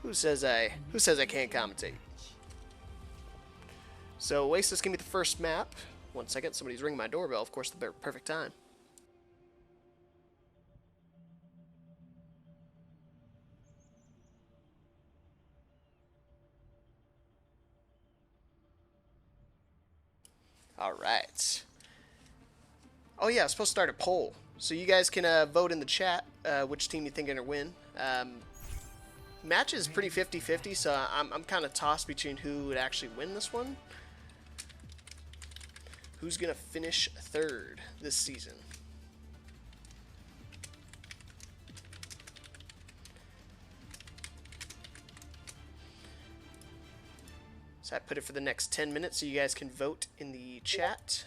Who says I can't commentate? So Oasis, give me the first map. 1 second, somebody's ringing my doorbell. Of course, the perfect time. All right. Oh yeah, I was supposed to start a poll, so you guys can vote in the chat which team you think are gonna win. Match is pretty 50-50, so I'm kind of tossed between who would actually win this one. Who's gonna finish third this season? So I put it for the next 10 minutes so you guys can vote in the chat.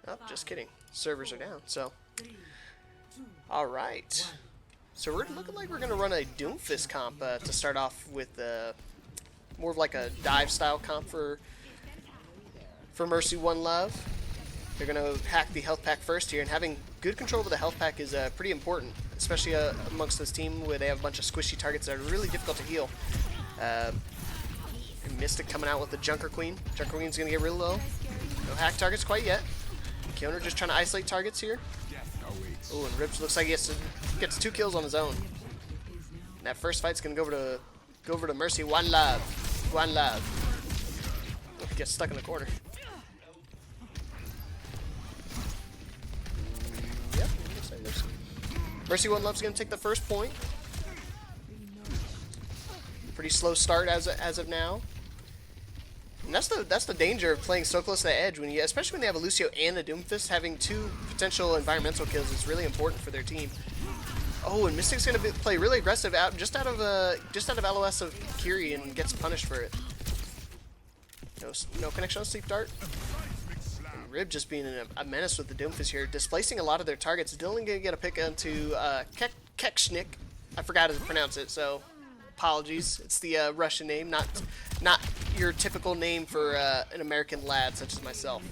Oh, just kidding. Servers are down, so. Alright. So we're looking like we're going to run a Doomfist comp to start off with more of like a dive style comp for Mercy One Love. They're going to hack the health pack first here, and having good control over the health pack is pretty important, especially amongst this team where they have a bunch of squishy targets that are really difficult to heal. Mystic coming out with the Junker Queen. Junker Queen's going to get real low. No hack targets quite yet. Kioner just trying to isolate targets here. Oh, and Ribs looks like he gets 2 kills on his own. And that first fight's going to go over to Mercy One Love. One Love. Oh, he gets stuck in the corner. Yep, looks like Mercy One Love's going to take the first point. Pretty slow start as of now. And that's the danger of playing so close to the edge, especially when they have a Lucio and a Doomfist. Having 2 potential environmental kills is really important for their team. Oh, and Mystic's gonna play really aggressive just out of LOS of Kiri and gets punished for it. No connection on Sleep Dart. And Rib just being a menace with the Doomfist here, displacing a lot of their targets. Dylan gonna get a pick onto Kekshnik. I forgot how to pronounce it, so apologies. It's the Russian name, not your typical name for an American lad such as myself.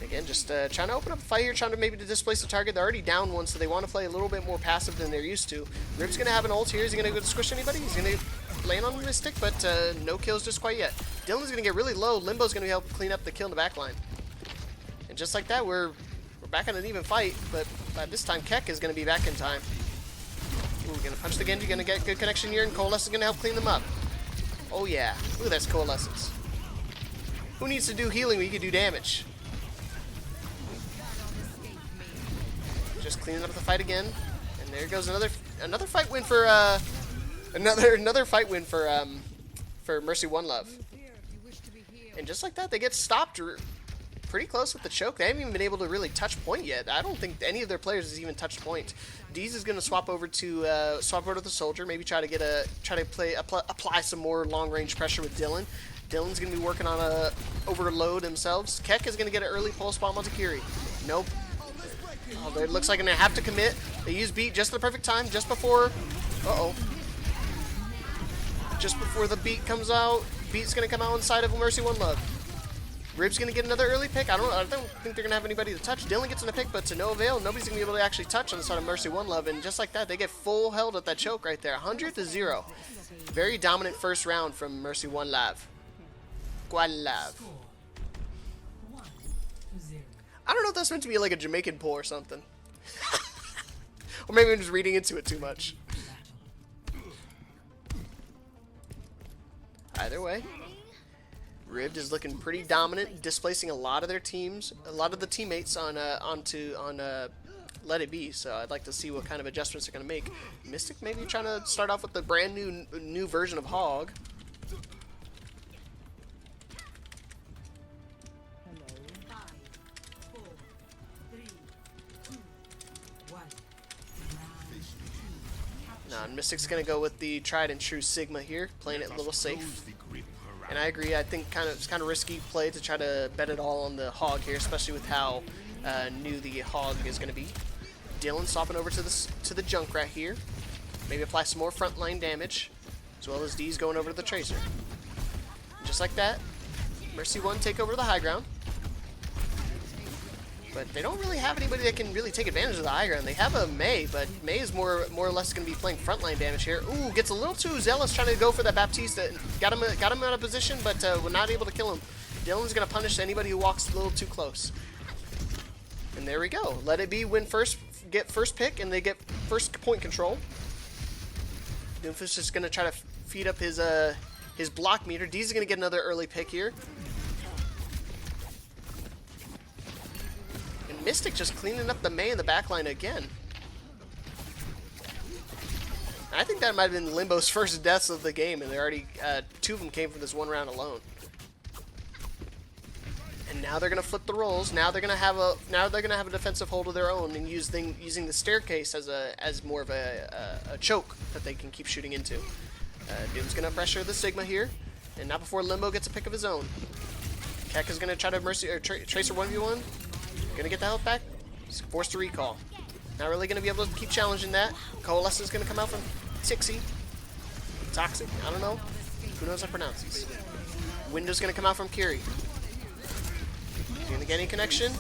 Again, just trying to open up a fight here, trying to maybe displace the target. They're already down one, so they want to play a little bit more passive than they're used to. Rib's going to have an ult here. Is he going to go to squish anybody? He's going to land on the Mystic, but no kills just quite yet. Dylan's going to get really low. Limbo's going to help clean up the kill in the back line. And just like that, we're back on an even fight, but by this time, Keck is going to be back in time. Ooh, going to punch the Genji, going to get good connection here, and Coalesce is going to help clean them up. Oh yeah. Ooh, that's Coalescence. Who needs to do healing when you can do damage? Just cleaning up the fight again, and there goes another fight win for another fight win for Mercy One Love. And just like that, they get stopped pretty close with the choke. They haven't even been able to really touch point yet. I don't think any of their players has even touched point. Deez is going to swap over to the Soldier, maybe try to apply some more long range pressure with Dylan. Dylan's going to be working on a overload themselves. Keck is going to get an early pulse bomb onto Kiri. Nope. Oh, it looks like they're going to have to commit. They use beat just at the perfect time, just before. Just before the beat comes out. Beat's going to come out inside of Mercy One Love. Rib's going to get another early pick. I don't think they're going to have anybody to touch. Dylan gets in a pick, but to no avail. Nobody's going to be able to actually touch on the side of Mercy One Love. And just like that, they get full held at that choke right there. 100-0. Very dominant first round from Mercy One Love. One Love. I don't know if that's meant to be like a Jamaican poll or something. Or maybe I'm just reading into it too much. Either way. Ribbed is looking pretty dominant, displacing a lot of their teams, a lot of the teammates on Let It Be. So I'd like to see what kind of adjustments they're going to make. Mystic maybe trying to start off with the brand new version of Hog. Now Mystic's going to go with the tried and true Sigma here, playing it a little safe. And I agree. I think it's kind of risky play to try to bet it all on the Hog here, especially with how new the Hog is going to be. Dylan swapping over to the Junkrat here. Maybe apply some more frontline damage, as well as Deez going over to the Tracer. And just like that, Mercy One take over the high ground. But they don't really have anybody that can really take advantage of the high ground. They have a Mei, but Mei is more or less going to be playing frontline damage here. Ooh, gets a little too zealous trying to go for that Baptiste. Got him out of position, but we're not able to kill him. Dylan's going to punish anybody who walks a little too close. And there we go. Let it be win first, get first pick, and they get first point control. Doomfist is going to try to feed up his block meter. D's is going to get another early pick here. Mystic just cleaning up the Mei in the backline again. I think that might have been Limbo's first deaths of the game, and they already 2 of them came from this one round alone. And now they're gonna flip the roles. Now they're gonna have a defensive hold of their own and using the staircase as more of a choke that they can keep shooting into. Doom's gonna pressure the Sigma here, and not before Limbo gets a pick of his own. Keck is gonna try to Tracer 1v1. Gonna get the health back. He's forced to recall. Not really gonna be able to keep challenging that. Coalesce is gonna come out from Tixie. Toxic? I don't know. Who knows how to pronounce these? Window's gonna come out from Kiri. He's gonna get any connection.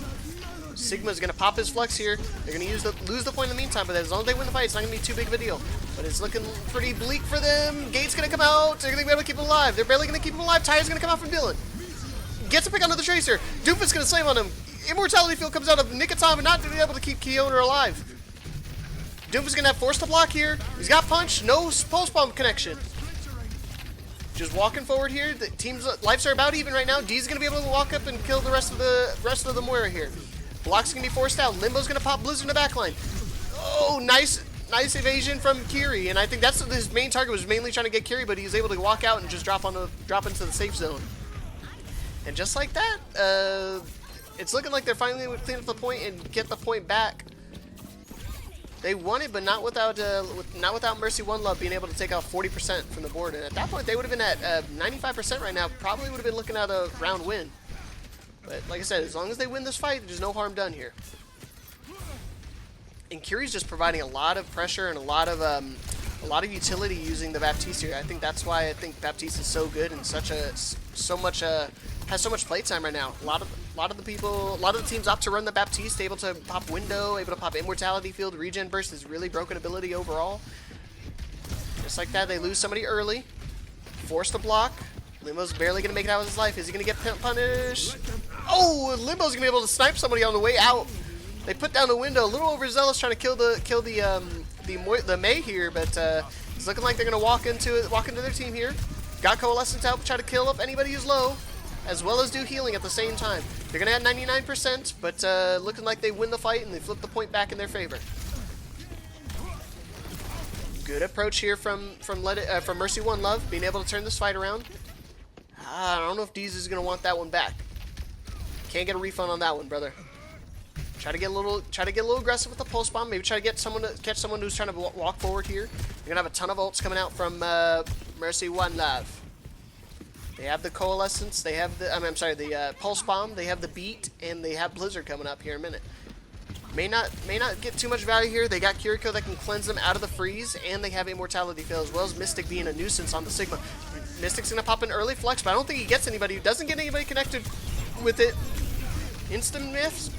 Sigma's gonna pop his flex here. They're gonna lose the point in the meantime, but as long as they win the fight, it's not gonna be too big of a deal. But it's looking pretty bleak for them. Gate's gonna come out. They're gonna be able to keep him alive. They're barely gonna keep him alive. Tire's gonna come out from Dylan. Gets a pick onto the Tracer. Doofus gonna slam on him. Immortality Field comes out of nick of time and not to be able to keep Keoner alive. Doomf is going to have force to block here. He's got punch. No pulse bomb connection. Just walking forward here. The team's lives are about even right now. D's going to be able to walk up and kill the rest of the Moira here. Block's going to be forced out. Limbo's going to pop Blizzard in the backline. Oh, nice evasion from Kiri. And I think that's his main target was mainly trying to get Kiri, but he was able to walk out and just drop into the safe zone. And just like that, it's looking like they're finally going to clean up the point and get the point back. They won it, but not without Mercy One Love being able to take out 40% from the board. And at that point, they would have been at 95% right now. Probably would have been looking at a round win. But like I said, as long as they win this fight, there's no harm done here. And Kiri's just providing a lot of pressure and a lot of utility using the Baptiste here. I think that's why I think Baptiste is so good and has so much playtime right now. A lot of the teams opt to run the Baptiste, able to pop Window, able to pop Immortality Field. Regen Burst is really broken ability overall. Just like that, they lose somebody early. Force the block. Limbo's barely going to make it out with his life. Is he going to get punished? Oh, Limbo's going to be able to snipe somebody on the way out. They put down the Window. A little overzealous trying to kill the Mei here, but it's looking like they're going to walk into their team here. Got Coalescence out, try to kill up anybody who's low, as well as do healing at the same time. They're going to have 99%, but looking like they win the fight and they flip the point back in their favor. Good approach here from Mercy One Love, being able to turn this fight around. I don't know if Deez is going to want that one back. Can't get a refund on that one, brother. Try to get a little aggressive with the pulse bomb. Maybe try to catch someone who's trying to walk forward here. You're gonna have a ton of ults coming out from Mercy One Love. They have the Coalescence. They have the pulse bomb. They have the beat, and they have Blizzard coming up here in a minute. May not get too much value here. They got Kiriko that can cleanse them out of the freeze, and they have Immortality Field, as well as Mystic being a nuisance on the Sigma. Mystic's gonna pop an early flex, but I don't think he gets anybody. He doesn't get anybody connected with it. Instant miss.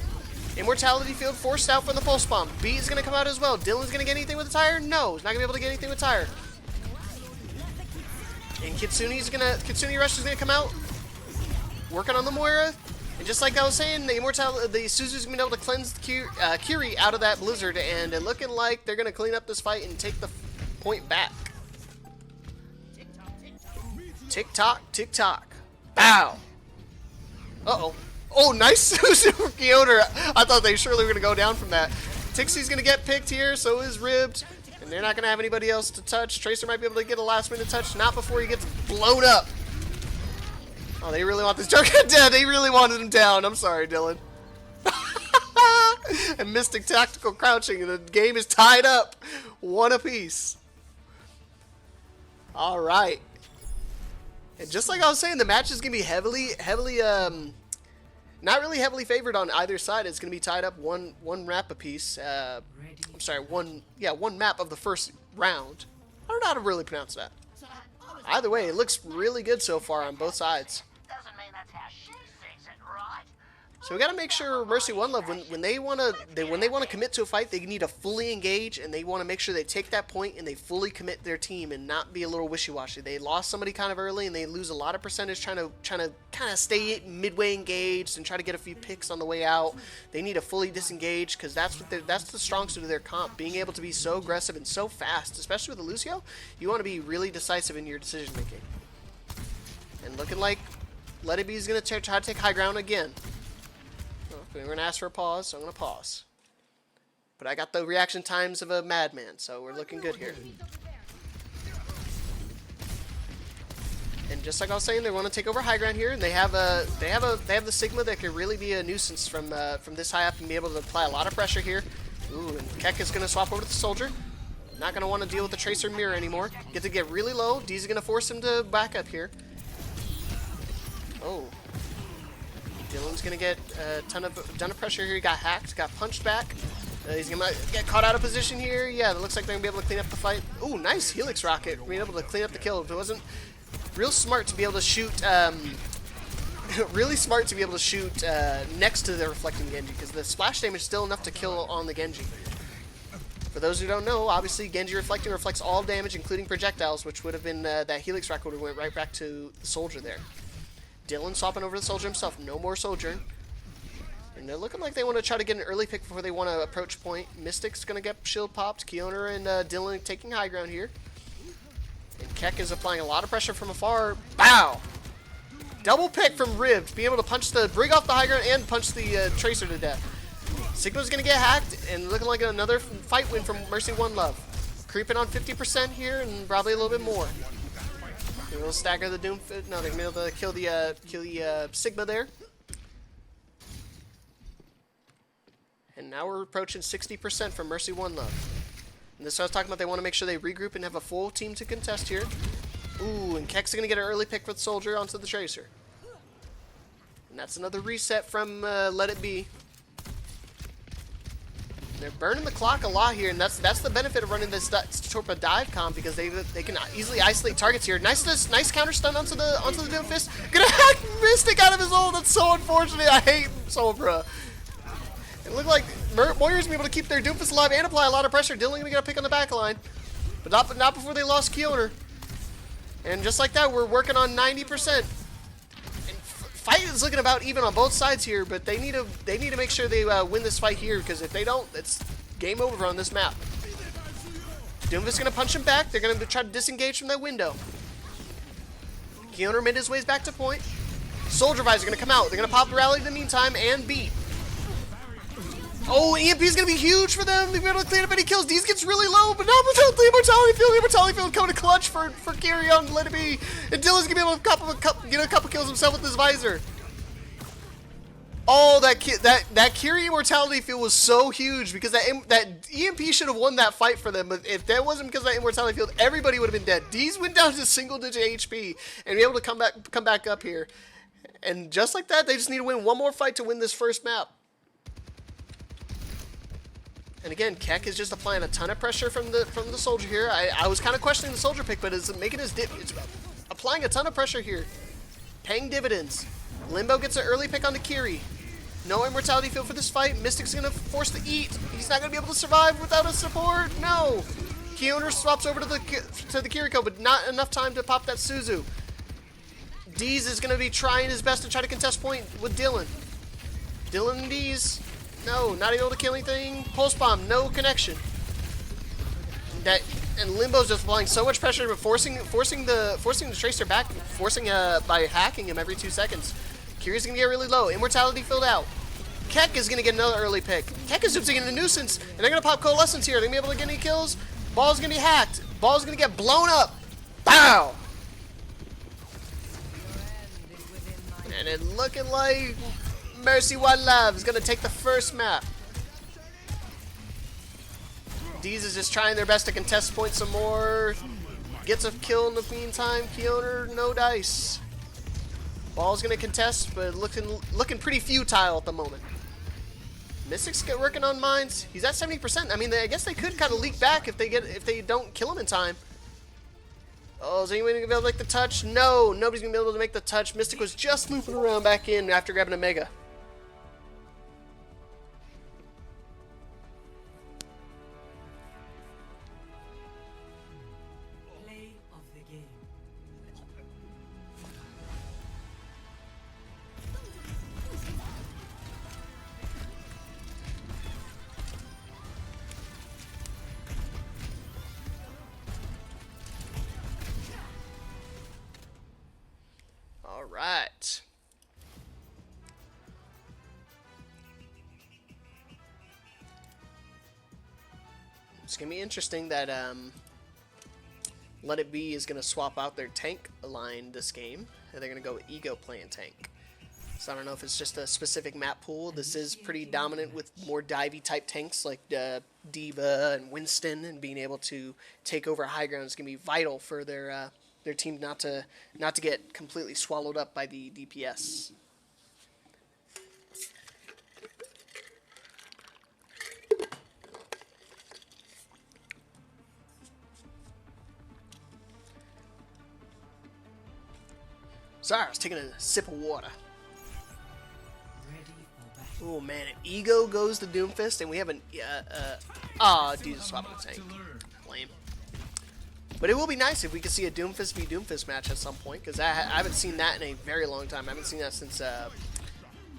Immortality Field forced out from the pulse bomb. B is going to come out as well. Dylan's going to get anything with the tire? No, he's not going to be able to get anything with tire. And Kitsune Rush is going to come out, working on the Moira. And just like I was saying, the Suzu's going to be able to cleanse Kiri out of that Blizzard, and it looking like they're going to clean up this fight and take the point back. Tick tock, tick tock. Bow. Uh-oh. Oh, nice Suzu for Keoner. I thought they surely were going to go down from that. Tixie's going to get picked here, so is Ribbed. And they're not going to have anybody else to touch. Tracer might be able to get a last-minute touch, not before he gets blown up. Oh, they really want this Juggernaut dead. They really wanted him down. I'm sorry, Dylan. And Mystic tactical crouching, and the game is tied up. One apiece. All right. And just like I was saying, the match is going to be heavily, not really heavily favored on either side. It's going to be tied up one map apiece. I'm sorry, one map of the first round. I don't know how to really pronounce that. Either way, it looks really good so far on both sides. So we got to make sure Mercy One Love, when they want to commit to a fight, they need to fully engage, and they want to make sure they take that point and they fully commit their team and not be a little wishy-washy. They lost somebody kind of early, and they lose a lot of percentage trying to kind of stay midway engaged and try to get a few picks on the way out. They need to fully disengage because that's the strong suit of their comp. Being able to be so aggressive and so fast, especially with the Lucio, you want to be really decisive in your decision making. And looking like Let It Be is going to try to take high ground again. We're going to ask for a pause, so I'm going to pause. But I got the reaction times of a madman, so we're looking good here. And just like I was saying, they want to take over high ground here, and they have the Sigma that could really be a nuisance from this high up and be able to apply a lot of pressure here. Ooh, and Keck is going to swap over to the Soldier. Not going to want to deal with the Tracer Mirror anymore. Get to get really low. D's going to force him to back up here. Oh. Dylan's going to get a ton of pressure here. He got hacked, got punched back. He's going to get caught out of position here. Yeah, it looks like they're going to be able to clean up the fight. Ooh, nice Helix Rocket. Being able to clean up the kill. It wasn't real smart to be able to shoot... really smart to be able to shoot next to the reflecting Genji, because the splash damage is still enough to kill on the Genji. For those who don't know, obviously Genji reflecting reflects all damage, including projectiles, which would have been that Helix Rocket would have went right back to the Soldier there. Dylan swapping over to the Soldier himself. No more Soldier. And they're looking like they want to try to get an early pick before they want to approach point. Mystic's going to get shield popped. Keoner and Dylan taking high ground here. And Keck is applying a lot of pressure from afar. Bow! Double pick from Ribbed. Being able to bring off the high ground and punch the Tracer to death. Sigma's going to get hacked and looking like another fight win from Mercy One Love. Creeping on 50% here and probably a little bit more. We'll stagger the Doom. No, they're gonna be able to kill the Sigma there. And now we're approaching 60% from Mercy One Love. And this is what I was talking about. They want to make sure they regroup and have a full team to contest here. Ooh, and Keck's gonna get an early pick for the Soldier onto the Tracer. And that's another reset from Let It Be. They're burning the clock a lot here, and that's the benefit of running this Torpa dive comp, because they can easily isolate targets here. Nice counter stun onto the Doomfist. Gonna hack Mystic out of his ult. That's so unfortunate. I hate Sobra. It looked like Warriors be able to keep their Doomfist alive and apply a lot of pressure. Dylan gonna get a pick on the back line, but not before they lost Keoner. And just like that, we're working on 90%. Fight is looking about even on both sides here, but they need to make sure they win this fight here, because if they don't, it's game over on this map. Doomfist gonna punch him back. They're gonna try to disengage from that window. Keoner made his ways back to point. Soldier Visor gonna come out. They're gonna pop the rally in the meantime and beat. Oh, EMP is gonna be huge for them. They've been able to clean up any kills. D's gets really low, but not without the Immortality Field. The Immortality Field coming to clutch for Kiri on Let It Be. And Dylan's gonna be able to get a couple kills himself with his visor. Oh, that Kiri Immortality Field was so huge, because that EMP should have won that fight for them. But if that wasn't because of that Immortality Field, everybody would have been dead. D's went down to single-digit HP and be able to come back up here. And just like that, they just need to win one more fight to win this first map. And again, Keck is just applying a ton of pressure from the Soldier here. I was kind of questioning the Soldier pick, but it's making his it's applying a ton of pressure here, paying dividends. Limbo gets an early pick on the Kiri. No Immortality Field for this fight. Mystic's gonna force the eat. He's not gonna be able to survive without a support. No. Keoner swaps over to the Kiriko, but not enough time to pop that Suzu. Deez is gonna be trying his best to try to contest point with Dylan. Dylan and Deez. No, not able to kill anything. Pulse Bomb, no connection. And Limbo's just applying so much pressure, but forcing the Tracer back, by hacking him every 2 seconds. Kiri's gonna get really low. Immortality filled out. Keck is gonna get another early pick. Keck is just getting a nuisance, and they're gonna pop Coalescence here. They're gonna be able to get any kills. Ball's gonna be hacked. Ball's gonna get blown up. Bow! And it looking like Mercy One Love is going to take the first map. Deez is just trying their best to contest point some more. Gets a kill in the meantime. Keoner, no dice. Ball's going to contest, but looking pretty futile at the moment. Mystic's working on mines. He's at 70%. I mean, I guess they could kind of leak back if they don't kill him in time. Oh, is anyone going to be able to make the touch? No, nobody's going to be able to make the touch. Mystic was just looping around back in after grabbing a Mega. right. It's going to be interesting that Let It Be is going to swap out their tank line this game. And they're going to go with Ego playing tank. So I don't know if it's just a specific map pool. This is pretty dominant with more divey type tanks like Diva and Winston, and being able to take over high ground is going to be vital for their team not to get completely swallowed up by the DPS. Sorry, I was taking a sip of water. Oh man, if Ego goes to Doomfist and we have an dude swapping the tank. Lame. But it will be nice if we could see a Doomfist v Doomfist match at some point, because I haven't seen that in a very long time. I haven't seen that since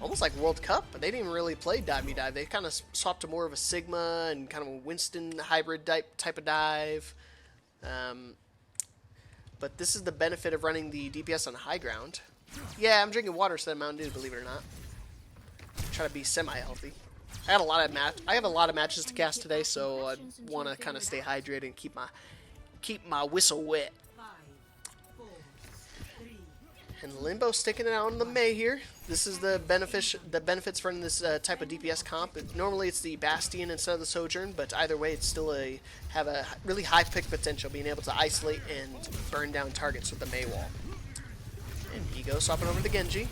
almost like World Cup, but they didn't really play dive v dive. They kind of swapped to more of a Sigma and kind of a Winston hybrid type of dive. But this is the benefit of running the DPS on high ground. Yeah, I'm drinking water instead of Mountain Dew, believe it or not. Try to be semi-healthy. I have a lot of matches to cast today, so I want to kind of stay hydrated and keep my whistle wet. And Limbo sticking it out on the Mei here. This is the benefits from this type of DPS comp. Normally it's the Bastion instead of the Sojourn, but either way it's still have a really high pick potential, being able to isolate and burn down targets with the Mei wall. And Ego swapping over to Genji.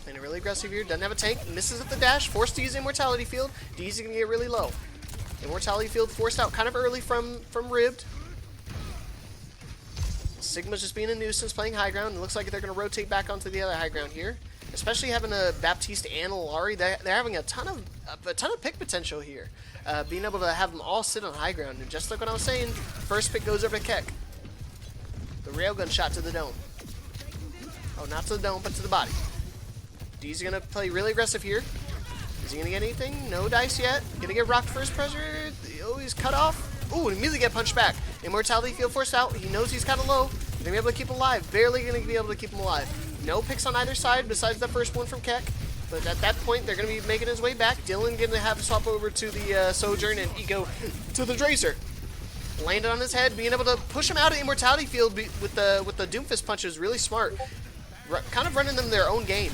Playing really aggressive here, doesn't have a tank, misses at the dash, forced to use Immortality Field. D's gonna get really low. Immortality Field forced out kind of early from Ribbed. Sigma's just being a nuisance playing high ground. It looks like they're going to rotate back onto the other high ground here. Especially having a Baptiste and a Lari, they're having a ton of pick potential here. Being able to have them all sit on high ground. And just like what I was saying, first pick goes over to Keck. The railgun shot to the dome. Oh, not to the dome, but to the body. D's going to play really aggressive here. Is he going to get anything? No dice yet. Going to get rocked first pressure. Oh, he's cut off. Ooh, and immediately get punched back. Immortality Field forced out. He knows he's kind of low. He's going to be able to keep him alive. Barely going to be able to keep him alive. No picks on either side besides the first one from Keck. But at that point, they're going to be making his way back. Dylan going to have to swap over to the Sojourn, and Ego to the Tracer. Landed on his head, being able to push him out of Immortality Field with the Doomfist punch is really smart. Kind of running them their own game.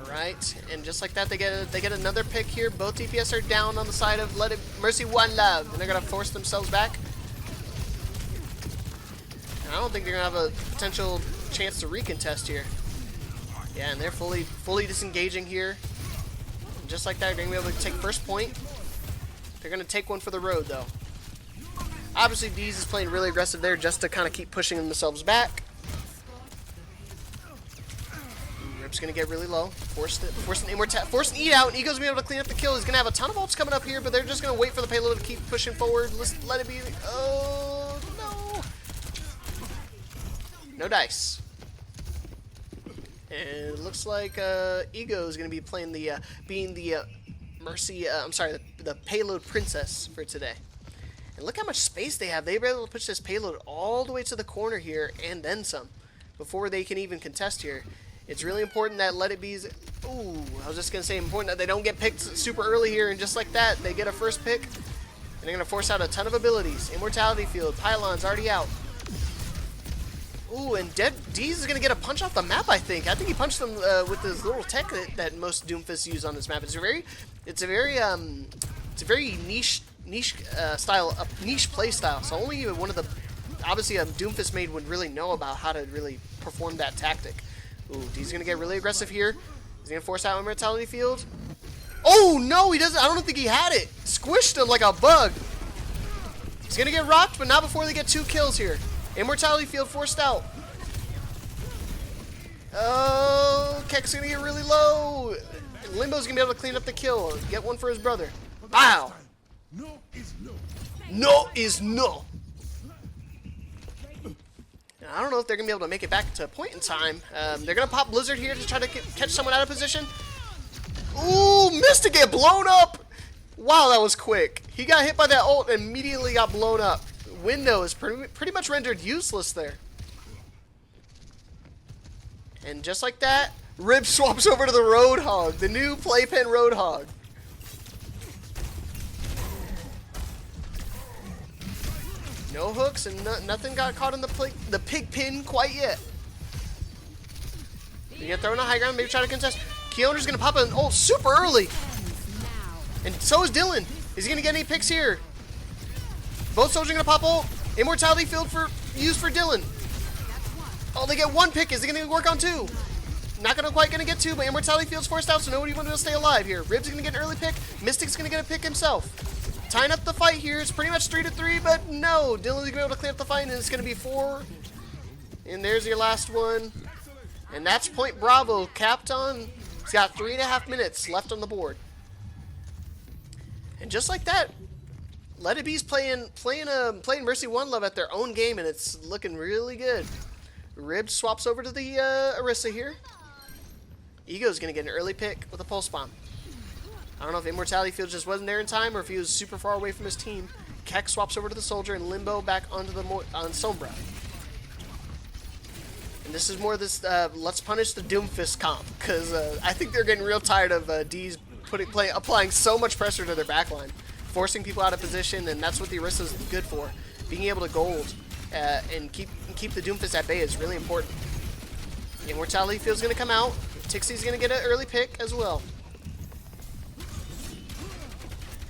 Right, and just like that, they get another pick here. Both DPS are down on the side of Mercy One Love, and they're gonna force themselves back. And I don't think they're gonna have a potential chance to recontest here. Yeah, and they're fully disengaging here. And just like that, they're gonna be able to take first point. They're gonna take one for the road though. Obviously, D's is playing really aggressive there just to kind of keep pushing themselves back. Rip's gonna get really low. Force an eat out, and Ego's gonna be able to clean up the kill. He's gonna have a ton of ults coming up here, but they're just gonna wait for the payload to keep pushing forward. Let it be. Oh no! No dice. And it looks like Ego is gonna be playing being the Mercy. I'm sorry, the payload princess for today. And look how much space they have. They were able to push this payload all the way to the corner here and then some before they can even contest here. It's really important that Let It Be's... Ooh, I was just going to say important that they don't get picked super early here, and just like that, they get a first pick, and they're going to force out a ton of abilities. Immortality Field, Pylon's already out. Ooh, and D's is going to get a punch off the map, I think. I think he punched them with this little tech that most Doomfists use on this map. It's a very niche style, a niche play style, so only one of the... Obviously, a Doomfist made would really know about how to really perform that tactic. Ooh, D's gonna get really aggressive here. He's gonna force out Immortality Field. Oh no, he doesn't. I don't think he had it. Squished him like a bug. He's gonna get rocked, but not before they get 2 kills here. Immortality Field forced out. Oh, Keck's gonna get really low. Limbo's gonna be able to clean up the kill. Get one for his brother. Wow. No is no. No is no. I don't know if they're going to be able to make it back to a point in time. They're going to pop Blizzard here to try to catch someone out of position. Ooh, missed to get blown up. Wow, that was quick. He got hit by that ult and immediately got blown up. window is pretty much rendered useless there. And just like that, Rib swaps over to the Roadhog, the new playpen Roadhog. No hooks and nothing got caught in the pig pin quite yet. You gonna throw in a high ground, maybe try to contest. Keoner's gonna pop an ult super early. And so is Dylan. Is he gonna get any picks here? Both soldiers are gonna pop ult. Immortality field used for Dylan. Oh, they get one pick. Is it gonna work on two? Not quite gonna get two, but Immortality field's forced out, so nobody wanted to stay alive here. Rib's gonna get an early pick. Mystic's gonna get a pick himself. Tying up the fight here. It's pretty much 3-3, but no. Dylan's gonna be able to clean up the fight, and it's gonna be 4. And there's your last one. And that's point Bravo capped on. He's got 3.5 minutes left on the board. And just like that, Let It Be's playing Mercy One Love at their own game, and it's looking really good. Rib swaps over to the Orisa here. Ego's going to get an early pick with a Pulse Bomb. I don't know if Immortality Field just wasn't there in time or if he was super far away from his team. Keck swaps over to the Soldier and Limbo back onto the on Sombra. And this is more this let's punish the Doomfist comp, because I think they're getting real tired of D's applying so much pressure to their backline, forcing people out of position, and that's what the Orisa's good for. Being able to gold and keep the Doomfist at bay is really important. Immortality Field's going to come out. Tixie's going to get an early pick as well.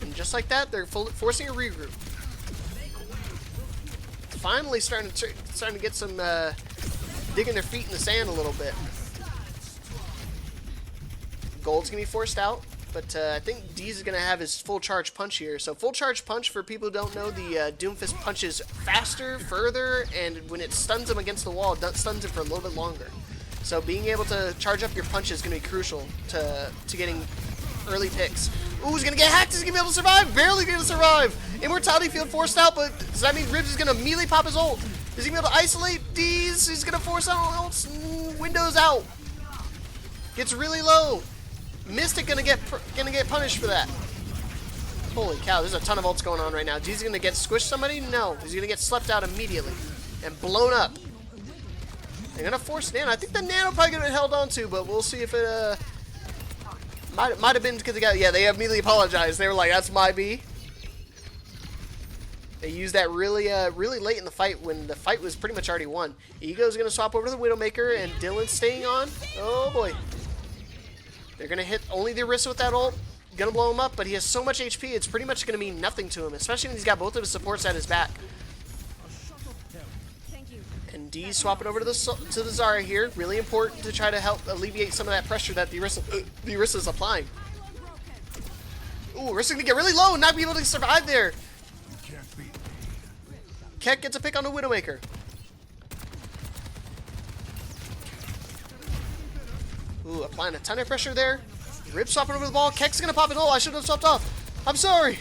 And just like that, they're forcing a regroup. Finally starting to get some digging their feet in the sand a little bit. Gold's going to be forced out. But I think Deez is going to have his full charge punch here. So full charge punch, for people who don't know, the Doomfist punches faster, further, and when it stuns him against the wall, it stuns him for a little bit longer. So being able to charge up your punch is going to be crucial to getting early picks. Ooh, he's going to get hacked. Is he going to be able to survive? Barely going to survive. Immortality Field forced out, but does that mean Ribs is going to immediately pop his ult? Is he going to be able to isolate Deez? He's going to force out ults. Windows out. Gets really low. Mystic gonna get punished for that. Holy cow, there's a ton of ults going on right now. He's gonna get squished somebody? No, he's gonna get slept out immediately and blown up. They're gonna force Nano. I think the Nano probably gonna be held on to, but we'll see if it might have been because they immediately apologized. They were like, "That's my B." They used that really late in the fight when the fight was pretty much already won. Ego's gonna swap over to the Widowmaker, and Dylan's staying on. Oh boy. They're going to hit only the Orisa with that ult. Going to blow him up, but he has so much HP, it's pretty much going to mean nothing to him, especially when he's got both of his supports at his back. And D swapping over to the Zarya here. Really important to try to help alleviate some of that pressure that the Orisa is applying. Ooh, Orisa's going to get really low and not be able to survive there. Keck gets a pick on the Widowmaker. Ooh, applying a ton of pressure there. Rib swapping over the ball. Keck's gonna pop it. Oh, I should have swapped off. I'm sorry.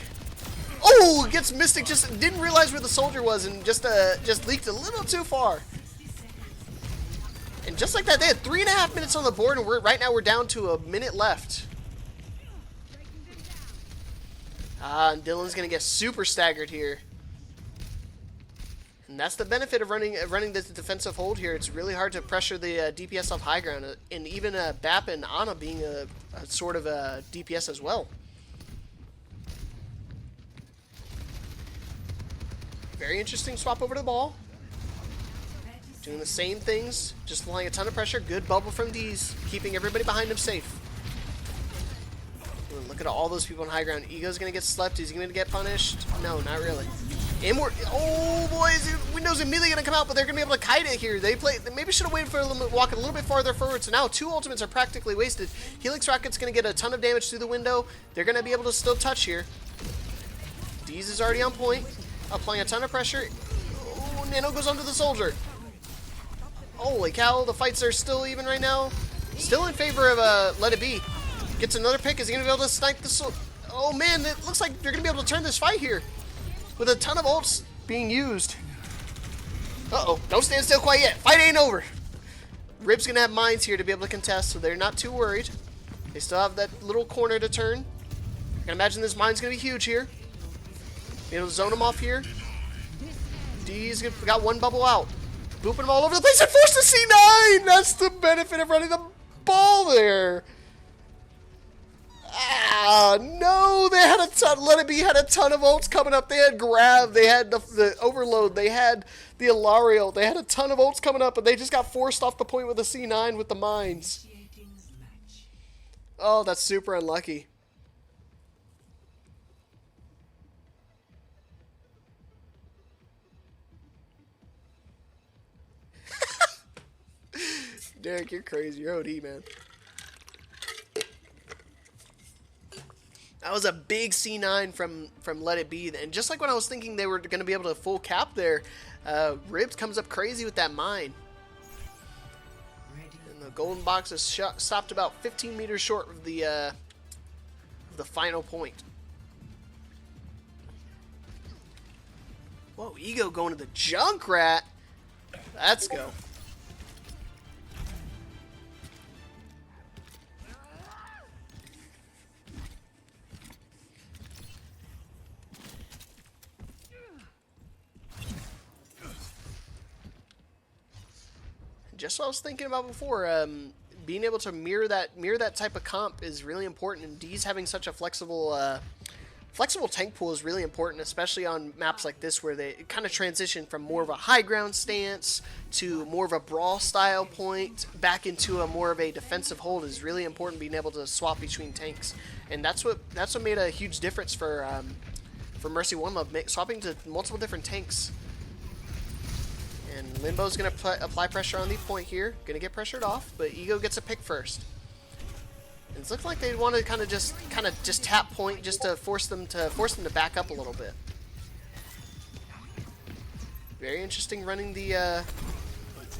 Oh, gets Mystic. Just didn't realize where the Soldier was and just leaked a little too far. And just like that, they had 3.5 minutes on the board, and right now we're down to a minute left. And Dylan's gonna get super staggered here. And that's the benefit of running this defensive hold here. It's really hard to pressure the DPS off high ground, and even Bap and Ana being a sort of a DPS as well. Very interesting swap over to the ball. Doing the same things, just applying a ton of pressure. Good bubble from Deez, keeping everybody behind him safe. Ooh, look at all those people on high ground. Ego's going to get slept. Is he going to get punished? No, not really. Oh boys, Window's immediately going to come out, but they're going to be able to kite it here. They maybe should have waited for them to walk a little bit farther forward, so now 2 ultimates are practically wasted. Helix Rocket's going to get a ton of damage through the window. They're going to be able to still touch here. Deez is already on point, applying a ton of pressure. Oh, Nano goes onto the Soldier. Holy cow, the fights are still even right now. Still in favor of Let It Be. Gets another pick. Is he going to be able to snipe the Soldier? Oh man, it looks like they're going to be able to turn this fight here, with a ton of ults being used. Uh-oh, don't stand still quite yet. Fight ain't over. Rib's going to have mines here to be able to contest, so they're not too worried. They still have that little corner to turn. I can imagine this mine's going to be huge here. Be able to zone them off here. D's got one bubble out. Booping them all over the place and forced to C9! That's the benefit of running the ball there. Ah, no, they had a ton. Let It Be had a ton of ults coming up. They had Grab, they had the Overload, they had the Ilario, they had a ton of ults coming up, but they just got forced off the point with a C9 with the mines. Oh, that's super unlucky. Derek, you're crazy. You're OD, man. That was a big C9 from Let It Be. And just like when I was thinking they were going to be able to full cap there, Ribs comes up crazy with that mine. And the golden box is stopped about 15 meters short of the final point. Whoa, Ego going to the Junkrat. Let's go. Just what I was thinking about before, being able to mirror that type of comp is really important, and D's having such a flexible tank pool is really important, especially on maps like this where they kind of transition from more of a high ground stance to more of a brawl style point back into a more of a defensive hold is really important, being able to swap between tanks, and that's what made a huge difference for Mercy One Love, swapping to multiple different tanks. And Limbo's going to apply pressure on the point here. Going to get pressured off, but Ego gets a pick first. And it's looking like they want to kind of just tap point just to force them to back up a little bit. Very interesting running the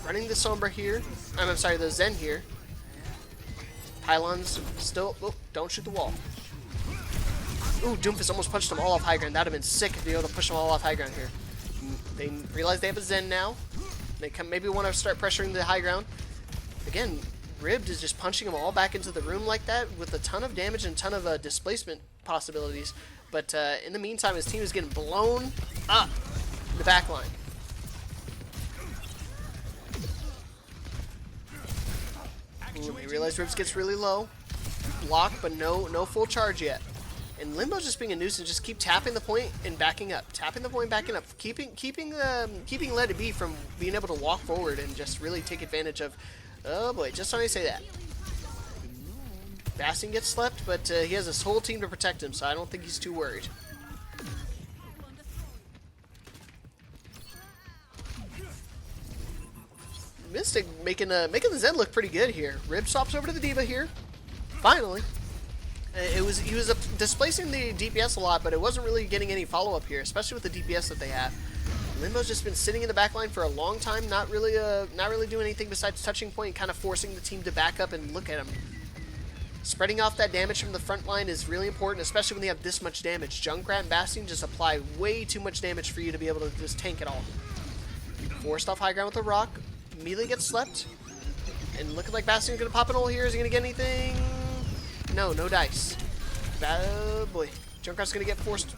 Sombra here. I'm sorry, the Zen here. Pylons still. Oh, don't shoot the wall. Ooh, Doomfist almost punched them all off high ground. That'd have been sick if they were able to push them all off high ground here. They realize they have a Zen now. They maybe want to start pressuring the high ground. Again, Ribbed is just punching them all back into the room like that with a ton of damage and a ton of displacement possibilities. But in the meantime, his team is getting blown up in the back line. Ooh, they realize Ribbs gets really low. Block, but no full charge yet. And Limbo's just being a nuisance. Just keep tapping the point and backing up. Tapping the point, backing up. Keeping Let It Be from being able to walk forward and just really take advantage of... Oh boy, just when I say that. Bastion gets slept, but he has his whole team to protect him, so I don't think he's too worried. Mystic making the Zen look pretty good here. Rib swaps over to the D.Va here. Finally. He was displacing the DPS a lot, but it wasn't really getting any follow-up here, especially with the DPS that they have. Limbo's just been sitting in the back line for a long time, not really doing anything besides touching point, kind of forcing the team to back up and look at him. Spreading off that damage from the front line is really important, especially when they have this much damage. Junkrat and Bastion just apply way too much damage for you to be able to just tank it all. Forced off high ground with a rock, immediately gets slept, and looking like Bastion's gonna pop an ult here. Is he gonna get anything? No dice. Oh boy. Junkrat's gonna get forced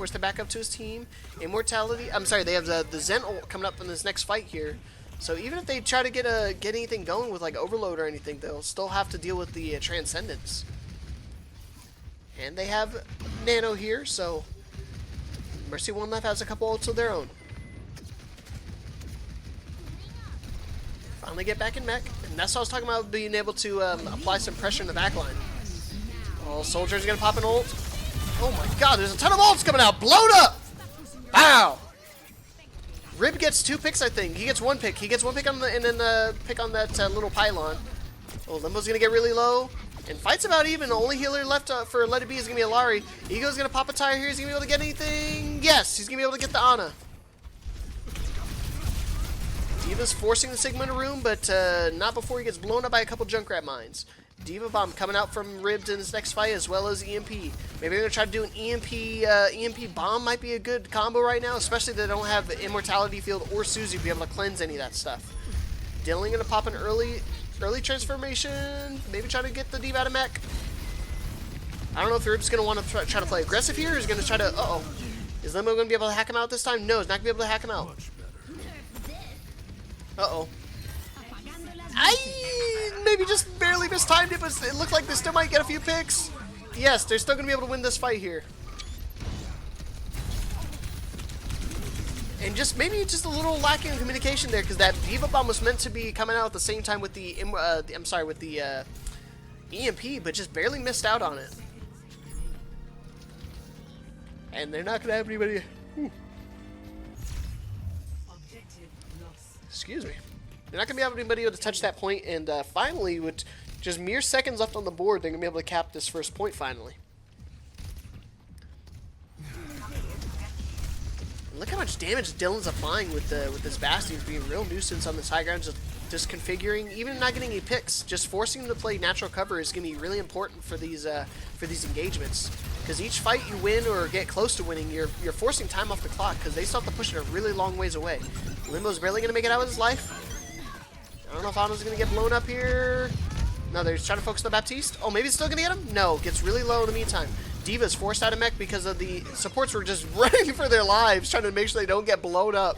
to back up to his team. Immortality. I'm sorry, they have the Zen ult coming up in this next fight here. So even if they try to get anything going with like Overload or anything, they'll still have to deal with the Transcendence. And they have Nano here, so Mercy One Left has a couple ults of their own. Finally get back in mech, and that's what I was talking about, being able to apply some pressure in the back line. Oh, Soldier's gonna pop an ult. Oh my god, there's a ton of ults coming out! Blown up! Wow! Rib gets 2 picks, I think. He gets 1 pick. He gets 1 pick on the, and then pick on that little pylon. Oh, Limbo's gonna get really low. And fight's about even. The only healer left for Let It Be is gonna be Alari. Ego's gonna pop a tire here. Is he gonna be able to get anything? Yes, he's gonna be able to get the Ana. D.Va's forcing the Sigma in a room, but not before he gets blown up by a couple Junkrat mines. D.Va Bomb coming out from Ribbed in his next fight, as well as EMP. Maybe they're going to try to do an EMP Bomb might be a good combo right now, especially if they don't have Immortality Field or Suzy to be able to cleanse any of that stuff. Dylan going to pop an early transformation, maybe try to get the D.Va out of mech. I don't know if Ribb's going to want to try to play aggressive here, or is going to try to... Uh-oh. Is Limbo going to be able to hack him out this time? No, he's not going to be able to hack him out. Uh-oh. I maybe just barely mistimed it, but it looked like they still might get a few picks. Yes, they're still going to be able to win this fight here. And just maybe just a little lacking in communication there, because that Diva Bomb was meant to be coming out at the same time with the EMP, but just barely missed out on it. And they're not going to have anybody. Excuse me. They're not going to be able to touch that point, and finally, with just mere seconds left on the board, they're going to be able to cap this first point finally. Look how much damage Dylan's applying with this Bastion, being a real nuisance on this high ground, just configuring, even not getting any picks, just forcing them to play natural cover is going to be really important for these engagements. Because each fight you win or get close to winning, you're forcing time off the clock, because they still have to push it a really long ways away. Limbo's barely going to make it out with his life. I don't know if Ano's going to get blown up here. No, they're trying to focus on Baptiste. Oh, maybe it's still going to get him? No, gets really low in the meantime. Diva's forced out of mech because of the supports were just running for their lives, trying to make sure they don't get blown up.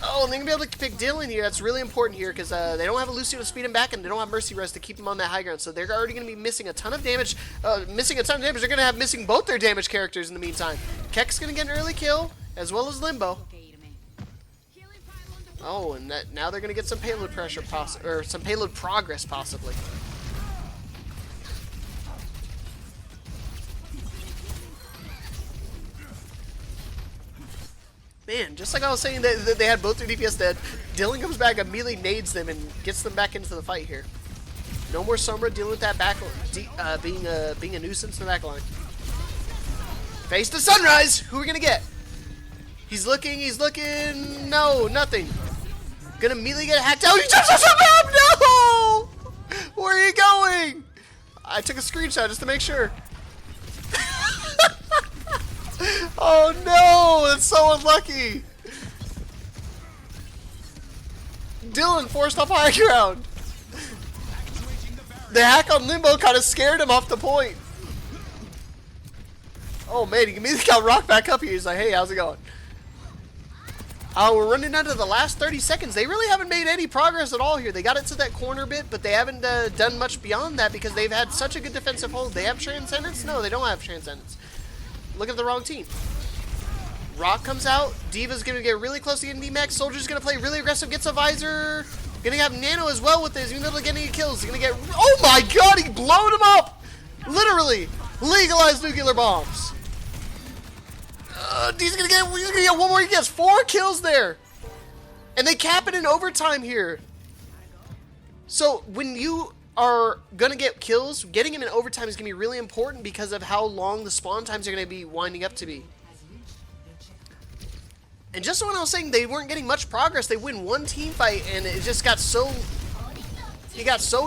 Oh, and they're going to be able to pick Dylan here. That's really important here because they don't have a Lucio to speed him back, and they don't have Mercy Res to keep him on that high ground. So they're already going to be missing a ton of damage. They're going to have missing both their damage characters in the meantime. Keck's going to get an early kill, as well as Limbo. Oh, and now they're going to get some payload pressure, or some payload progress, possibly. Man, just like I was saying that they had both their DPS dead, Dylan comes back, immediately nades them, and gets them back into the fight here. No more Sombra dealing with that back, being a nuisance in the back line. Face to Sunrise! Who are we going to get? He's looking, no, nothing. Gonna immediately get hacked out. He just has a map! No! Where are you going? I took a screenshot just to make sure. Oh no! That's so unlucky! Dylan forced off high ground. The hack on Limbo kind of scared him off the point. Oh man, he immediately got rocked back up here. He's like, hey, how's it going? We're running down to the last 30 seconds. They really haven't made any progress at all here. They got it to that corner bit, but they haven't done much beyond that because they've had such a good defensive hold. They have Transcendence? No, they don't have Transcendence. Look at the wrong team. Rock comes out. Diva's going to get really close to getting D-Max. Soldier's going to play really aggressive, gets a visor. Going to have Nano as well with this. Even though they're getting any kills. He's going to get... Oh my god, he blowed him up! Literally. Legalized nuclear bombs. He's gonna get one more. He gets 4 kills there, and they cap it in overtime here. So when you are gonna get kills, getting him in overtime is gonna be really important because of how long the spawn times are gonna be winding up to be. And just when I was saying they weren't getting much progress, they win one team fight, and it just got so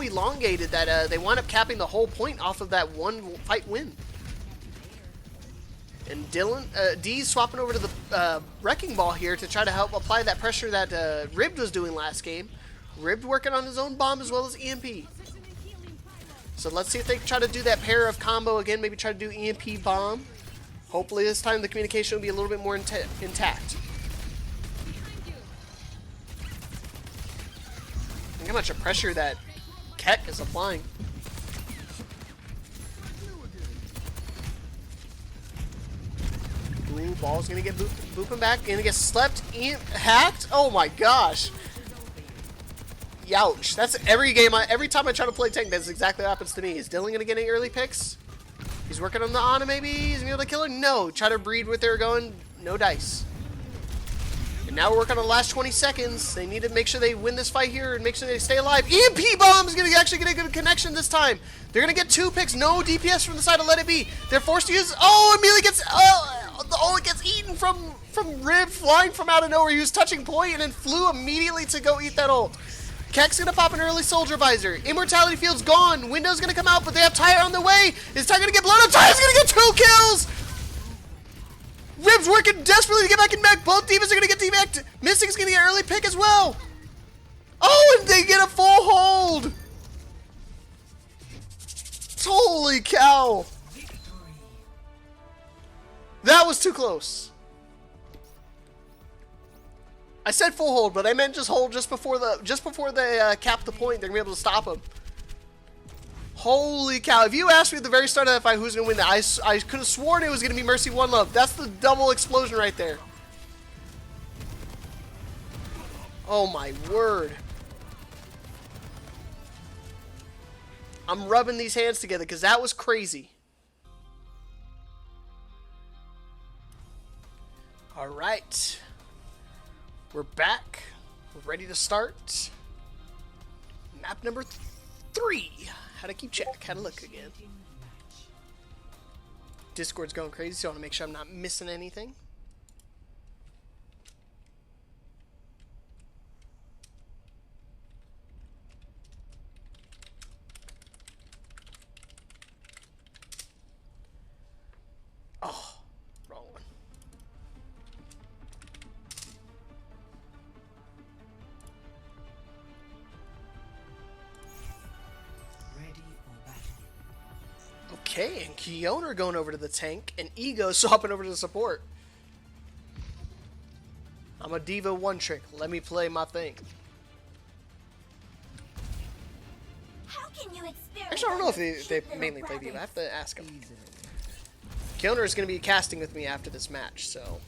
elongated that they wound up capping the whole point off of that one fight win. And Dylan, D's swapping over to the Wrecking Ball here to try to help apply that pressure that Ribbed was doing last game. Ribbed working on his own bomb as well as EMP. So let's see if they can try to do that pair of combo again, maybe try to do EMP bomb. Hopefully this time the communication will be a little bit more intact. Look how much of pressure that Keck is applying. Ooh, Ball's gonna get booping back, gonna get slept, hacked. Oh my gosh. Youch. That's every game, every time I try to play tank, that's exactly what happens to me. Is Dylan gonna get any early picks? He's working on the Ana maybe? He's gonna be able to kill her? No. Try to breed with her going, no dice. And now we're working on the last 20 seconds. They need to make sure they win this fight here and make sure they stay alive. EMP bomb is gonna actually get a good connection this time. They're gonna get 2 picks. No DPS from the side of Let It Be. They're forced to use. Oh, immediately gets. Oh, it gets eaten from Rib flying from out of nowhere. He was touching point and then flew immediately to go eat that ult. Keck's gonna pop an early Soldier Visor. Immortality Field's gone. Window's gonna come out, but they have Tyre on the way. Is Tyre gonna get blown up? Tyre's gonna get 2 kills. Rib's working desperately to get back in mech. Both Divas are gonna get D-Mech'd. Mystic's gonna get early pick as well. Oh, and they get a full hold. Holy cow. That was too close. I said full hold, but I meant just hold just before they cap the point. They're gonna be able to stop him. Holy cow! If you asked me at the very start of that fight who's gonna win that, I could have sworn it was gonna be Mercy One Love. That's the double explosion right there. Oh my word! I'm rubbing these hands together because that was crazy. All right, we're back. We're ready to start. Map number 3. How to keep check. How to look again. Discord's going crazy, so I want to make sure I'm not missing anything. Oh, wrong one. Okay, and Kiona going over to the tank, and Ego swapping over to the support. I'm a diva one trick. Let me play my thing. How can you experiment? Actually, I don't know if they mainly play diva. I have to ask them. Kiona is going to be casting with me after this match, so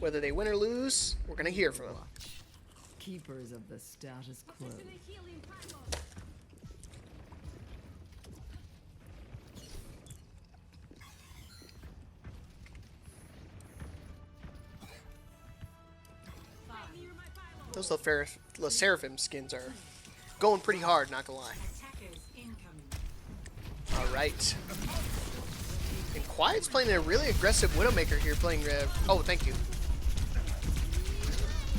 whether they win or lose, we're going to hear from him. Keepers of the status quo. Those Seraphim skins are going pretty hard, not gonna lie. Alright. And Quiet's playing a really aggressive Widowmaker here, playing oh, thank you.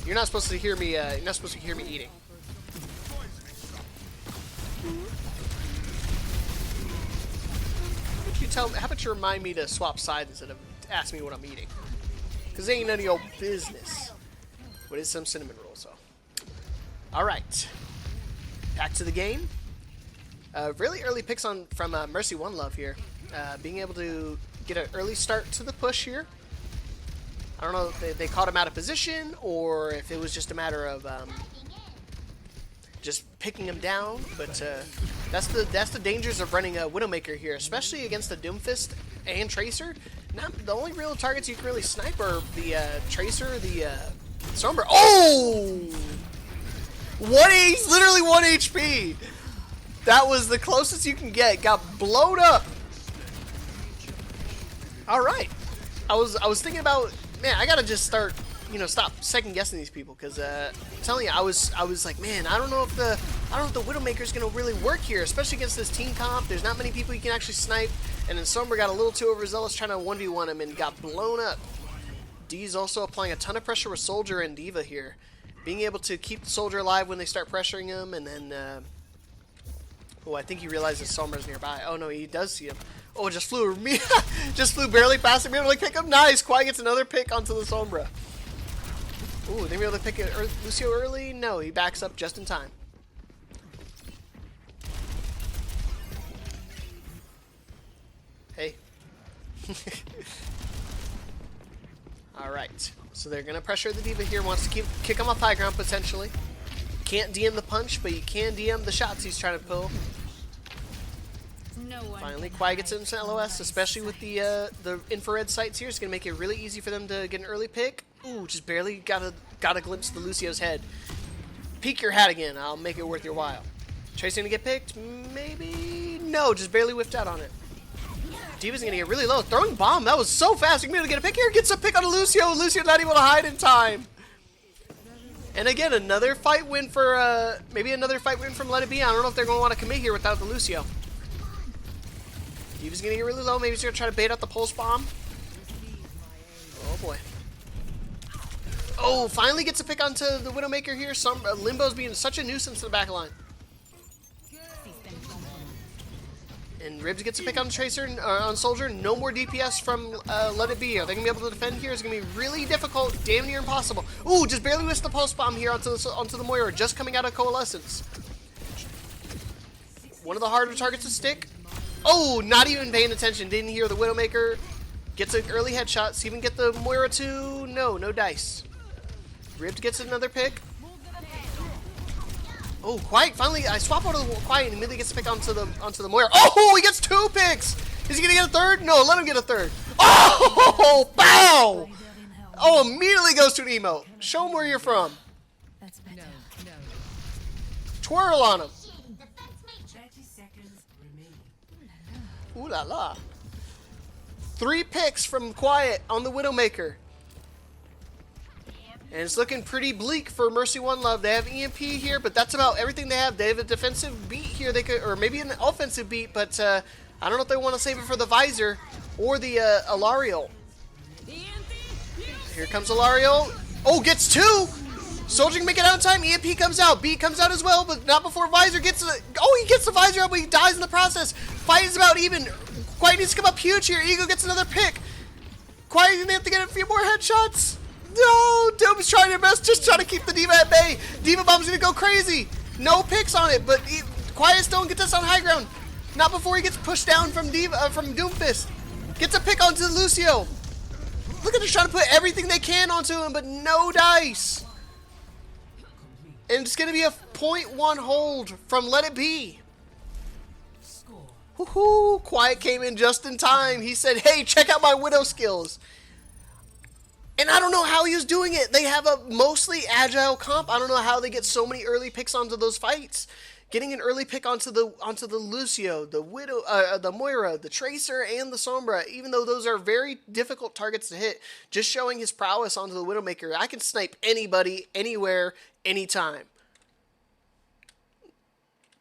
You're not supposed to hear me you're not supposed to hear me eating. How about you remind me to swap sides instead of ask me what I'm eating? Cause it ain't none of your business. But it's some cinnamon roll, so. Alright. Back to the game. Really early picks from Mercy One Love here. Being able to get an early start to the push here. I don't know if they caught him out of position or if it was just a matter of just picking him down. But that's the dangers of running a Widowmaker here, especially against the Doomfist and Tracer. The only real targets you can really snipe are the Tracer, the Sombra. Oh! Literally 1 HP. That was the closest you can get. Got blown up. All right. I was thinking about, man, I gotta just start, stop second guessing these people, because I'm telling you, I was like, man, I don't know if the Widowmaker's gonna really work here, especially against this team comp. There's not many people you can actually snipe, and then Sombra got a little too overzealous trying to 1v1 him and got blown up. D's also applying a ton of pressure with Soldier and Diva here. Being able to keep the Soldier alive when they start pressuring him, and then... oh, I think he realizes Sombra's nearby. Oh, no, he does see him. Oh, just flew me. Just flew barely past him. Able to pick him. Nice. Kwai gets another pick onto the Sombra. Ooh, they were able to pick Lucio early? No, he backs up just in time. Hey. Alright, so they're going to pressure the Diva here. Wants to kick him off high ground, potentially. Can't DM the punch, but you can DM the shots he's trying to pull. Finally, Kwai gets into LOS, especially with the infrared sights here. It's going to make it really easy for them to get an early pick. Ooh, just barely got a glimpse of the Lucio's head. Peek your hat again. I'll make it worth your while. Trace going to get picked? Maybe? No, just barely whiffed out on it. Diva's gonna get really low. Throwing bomb. That was so fast. You're gonna get a pick here. Gets a pick on Lucio. Lucio not able to hide in time. And again, another fight win for maybe another fight win from Let It Be. I don't know if they're gonna want to commit here without the Lucio. Diva's gonna get really low. Maybe he's gonna try to bait out the pulse bomb. Oh boy. Oh, finally gets a pick onto the Widowmaker here. Limbo's being such a nuisance in the back line. And Ribs gets a pick on Tracer, on Soldier. No more DPS from Let It Be. Are they going to be able to defend here? It's going to be really difficult, damn near impossible. Ooh, just barely missed the pulse bomb here onto the Moira, just coming out of Coalescence. One of the harder targets to stick. Oh, not even paying attention. Didn't hear the Widowmaker. Gets an early headshot. See if we can get the Moira too. No dice. Ribbed gets another pick. Oh, Quiet finally. I swap out of the Quiet and immediately gets to pick onto the Moira. Oh, he gets 2 picks. Is he gonna get a third? No, let him get a third. Oh, bow. Oh, immediately goes to an emote. Show him where you're from. That's better. No. Twirl on him. 30 seconds remaining. Ooh la la. 3 picks from Quiet on the Widowmaker. And it's looking pretty bleak for Mercy One Love. They have EMP here, but that's about everything they have. They have a defensive beat here, they could, or maybe an offensive beat, but I don't know if they want to save it for the Visor or the Alariel. Here comes Alariel. Oh, gets 2! Soldier can make it out in time. EMP comes out. B comes out as well, but not before Visor gets the... Oh, he gets the Visor out, but he dies in the process. Fight is about even. Quiet needs to come up huge here. Eagle gets another pick. Quiet gonna have to get a few more headshots. No, Doom's trying their best, just trying to keep the Diva at bay. Diva Bomb's gonna go crazy. No picks on it, but Quiet don't get this on high ground. Not before he gets pushed down from Doomfist. Gets a pick onto Lucio. Look at them trying to put everything they can onto him, but no dice. And it's gonna be a 0.1 hold from Let It Be. Woohoo! Quiet came in just in time. He said, "Hey, check out my Widow skills." And I don't know how he was doing it. They have a mostly agile comp. I don't know how they get so many early picks onto those fights. Getting an early pick onto the Lucio, the Widow, the Moira, the Tracer, and the Sombra, even though those are very difficult targets to hit, just showing his prowess onto the Widowmaker. I can snipe anybody, anywhere, anytime.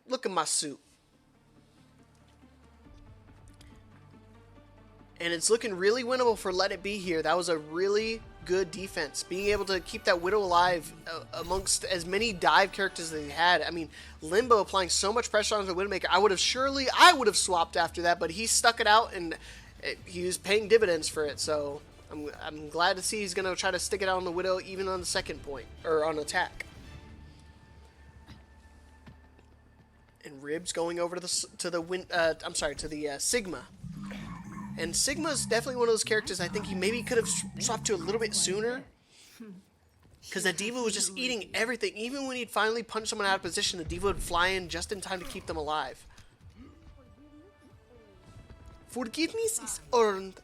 Look at my suit. And it's looking really winnable for Let It Be here. That was a really good defense. Being able to keep that Widow alive amongst as many dive characters as they had. I mean, Limbo applying so much pressure on the Widowmaker. I would have swapped after that, but he stuck it out and he was paying dividends for it. So I'm glad to see he's going to try to stick it out on the Widow even on the second point, or on attack. And Ribs going over to the Sigma. And Sigma's definitely one of those characters I think he maybe could have swapped to a little bit sooner. Because that Diva was just eating everything. Even when he'd finally punch someone out of position, the Diva would fly in just in time to keep them alive. Forgiveness is earned.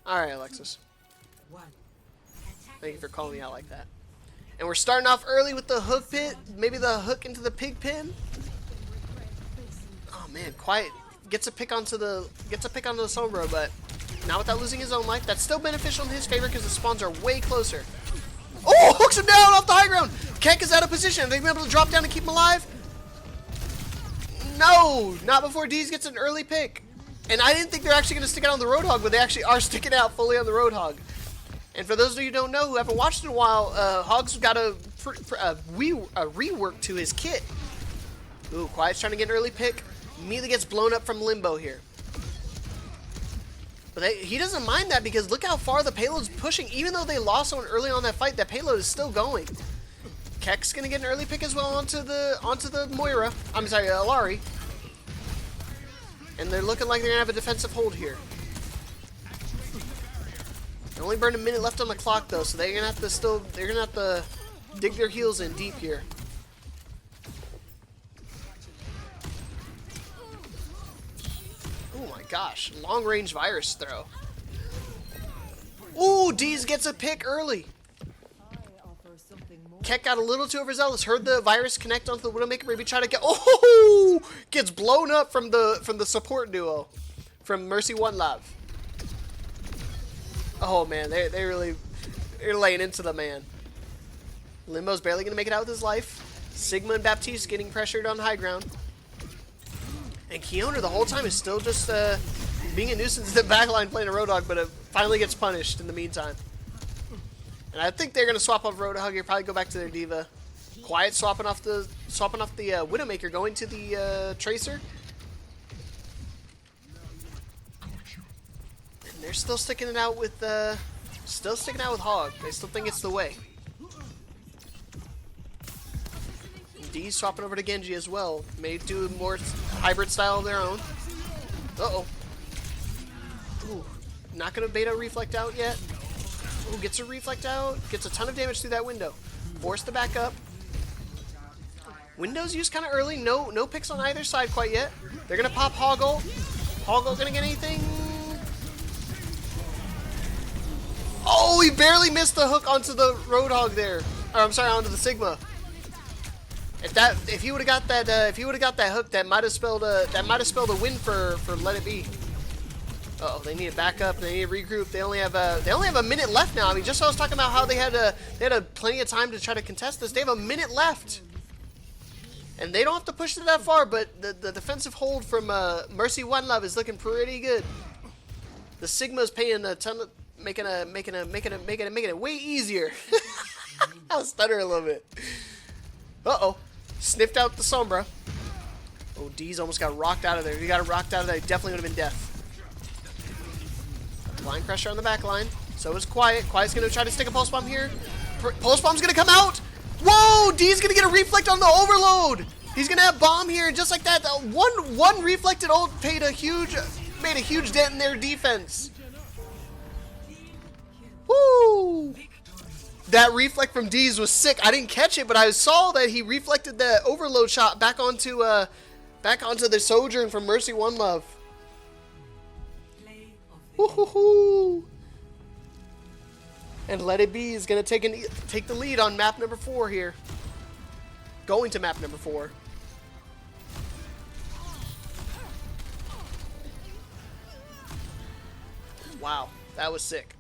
Alright, Alexis. Thank you for calling me out like that. And we're starting off early with the hook pit. Maybe the hook into the pig pen. Oh man, Quiet. Gets a pick onto the Sombra, but not without losing his own life. That's still beneficial in his favor because the spawns are way closer. Oh, hooks him down off the high ground. Kek is out of position. Are they able to drop down to keep him alive? No, not before Deez gets an early pick. And I didn't think they're actually going to stick out on the Roadhog, but they actually are sticking out fully on the Roadhog. And for those of you who don't know, who haven't watched in a while, Hog's got a rework to his kit. Ooh, Quiet's trying to get an early pick. Immediately gets blown up from Limbo here. But he doesn't mind that because look how far the payload's pushing. Even though they lost someone early on that fight, that payload is still going. Kek's gonna get an early pick as well onto the Moira. I'm sorry, Alari. And they're looking like they're gonna have a defensive hold here. They only burned a minute left on the clock though, so they're gonna have to dig their heels in deep here. Oh my gosh, long range virus throw. Ooh, Deez gets a pick early. Kek got a little too overzealous. Heard the virus connect onto the Widowmaker. Maybe try to get. Oh, gets blown up from the support duo, from Mercy One Love. Oh man, they're laying into the man. Limbo's barely gonna make it out with his life. Sigma and Baptiste getting pressured on high ground. And Keoner the whole time is still just being a nuisance in the backline playing a Roadhog, but it finally gets punished in the meantime. And I think they're gonna swap off Roadhog here, probably go back to their Diva. Quiet swapping off the Widowmaker, going to the Tracer. And they're still sticking it out with Hog. They still think it's the way. Deez swapping over to Genji as well. May do more hybrid style of their own. Uh-oh. Ooh, not gonna beta reflect out yet. Ooh, gets a reflect out. Gets a ton of damage through that window. Forced to back up. Window's used kind of early. No picks on either side quite yet. They're gonna pop Hoggle. Hoggle gonna get anything? Oh, he barely missed the hook onto the Roadhog there. Or I'm sorry, onto the Sigma. If he would have got that hook, that might have spelled a win for Let It Be. Uh oh, they need to back up. They need to regroup. They only have a minute left now. I mean, just so I was talking about how they had plenty of time to try to contest this. They have a minute left, and they don't have to push it that far. But the defensive hold from Mercy One Love is looking pretty good. The Sigma's paying a ton of making it way easier. I'll stutter a little bit. Uh oh, sniffed out the Sombra. Oh, D's almost got rocked out of there. If he got rocked out of there, it definitely would have been death. Line pressure on the back line. So is Quiet. Quiet's going to try to stick a Pulse Bomb here. Pulse Bomb's going to come out. Whoa! D's going to get a Reflect on the Overload. He's going to have Bomb here. Just like that. One Reflected ult made a huge dent in their defense. Woo! That Reflect from D's was sick. I didn't catch it, but I saw that he reflected the Overload shot back onto the Sojourn from Mercy One Love. Woohoo! And Let It Be is going to take the lead on map number 4 here. Going to map number 4. Wow, that was sick.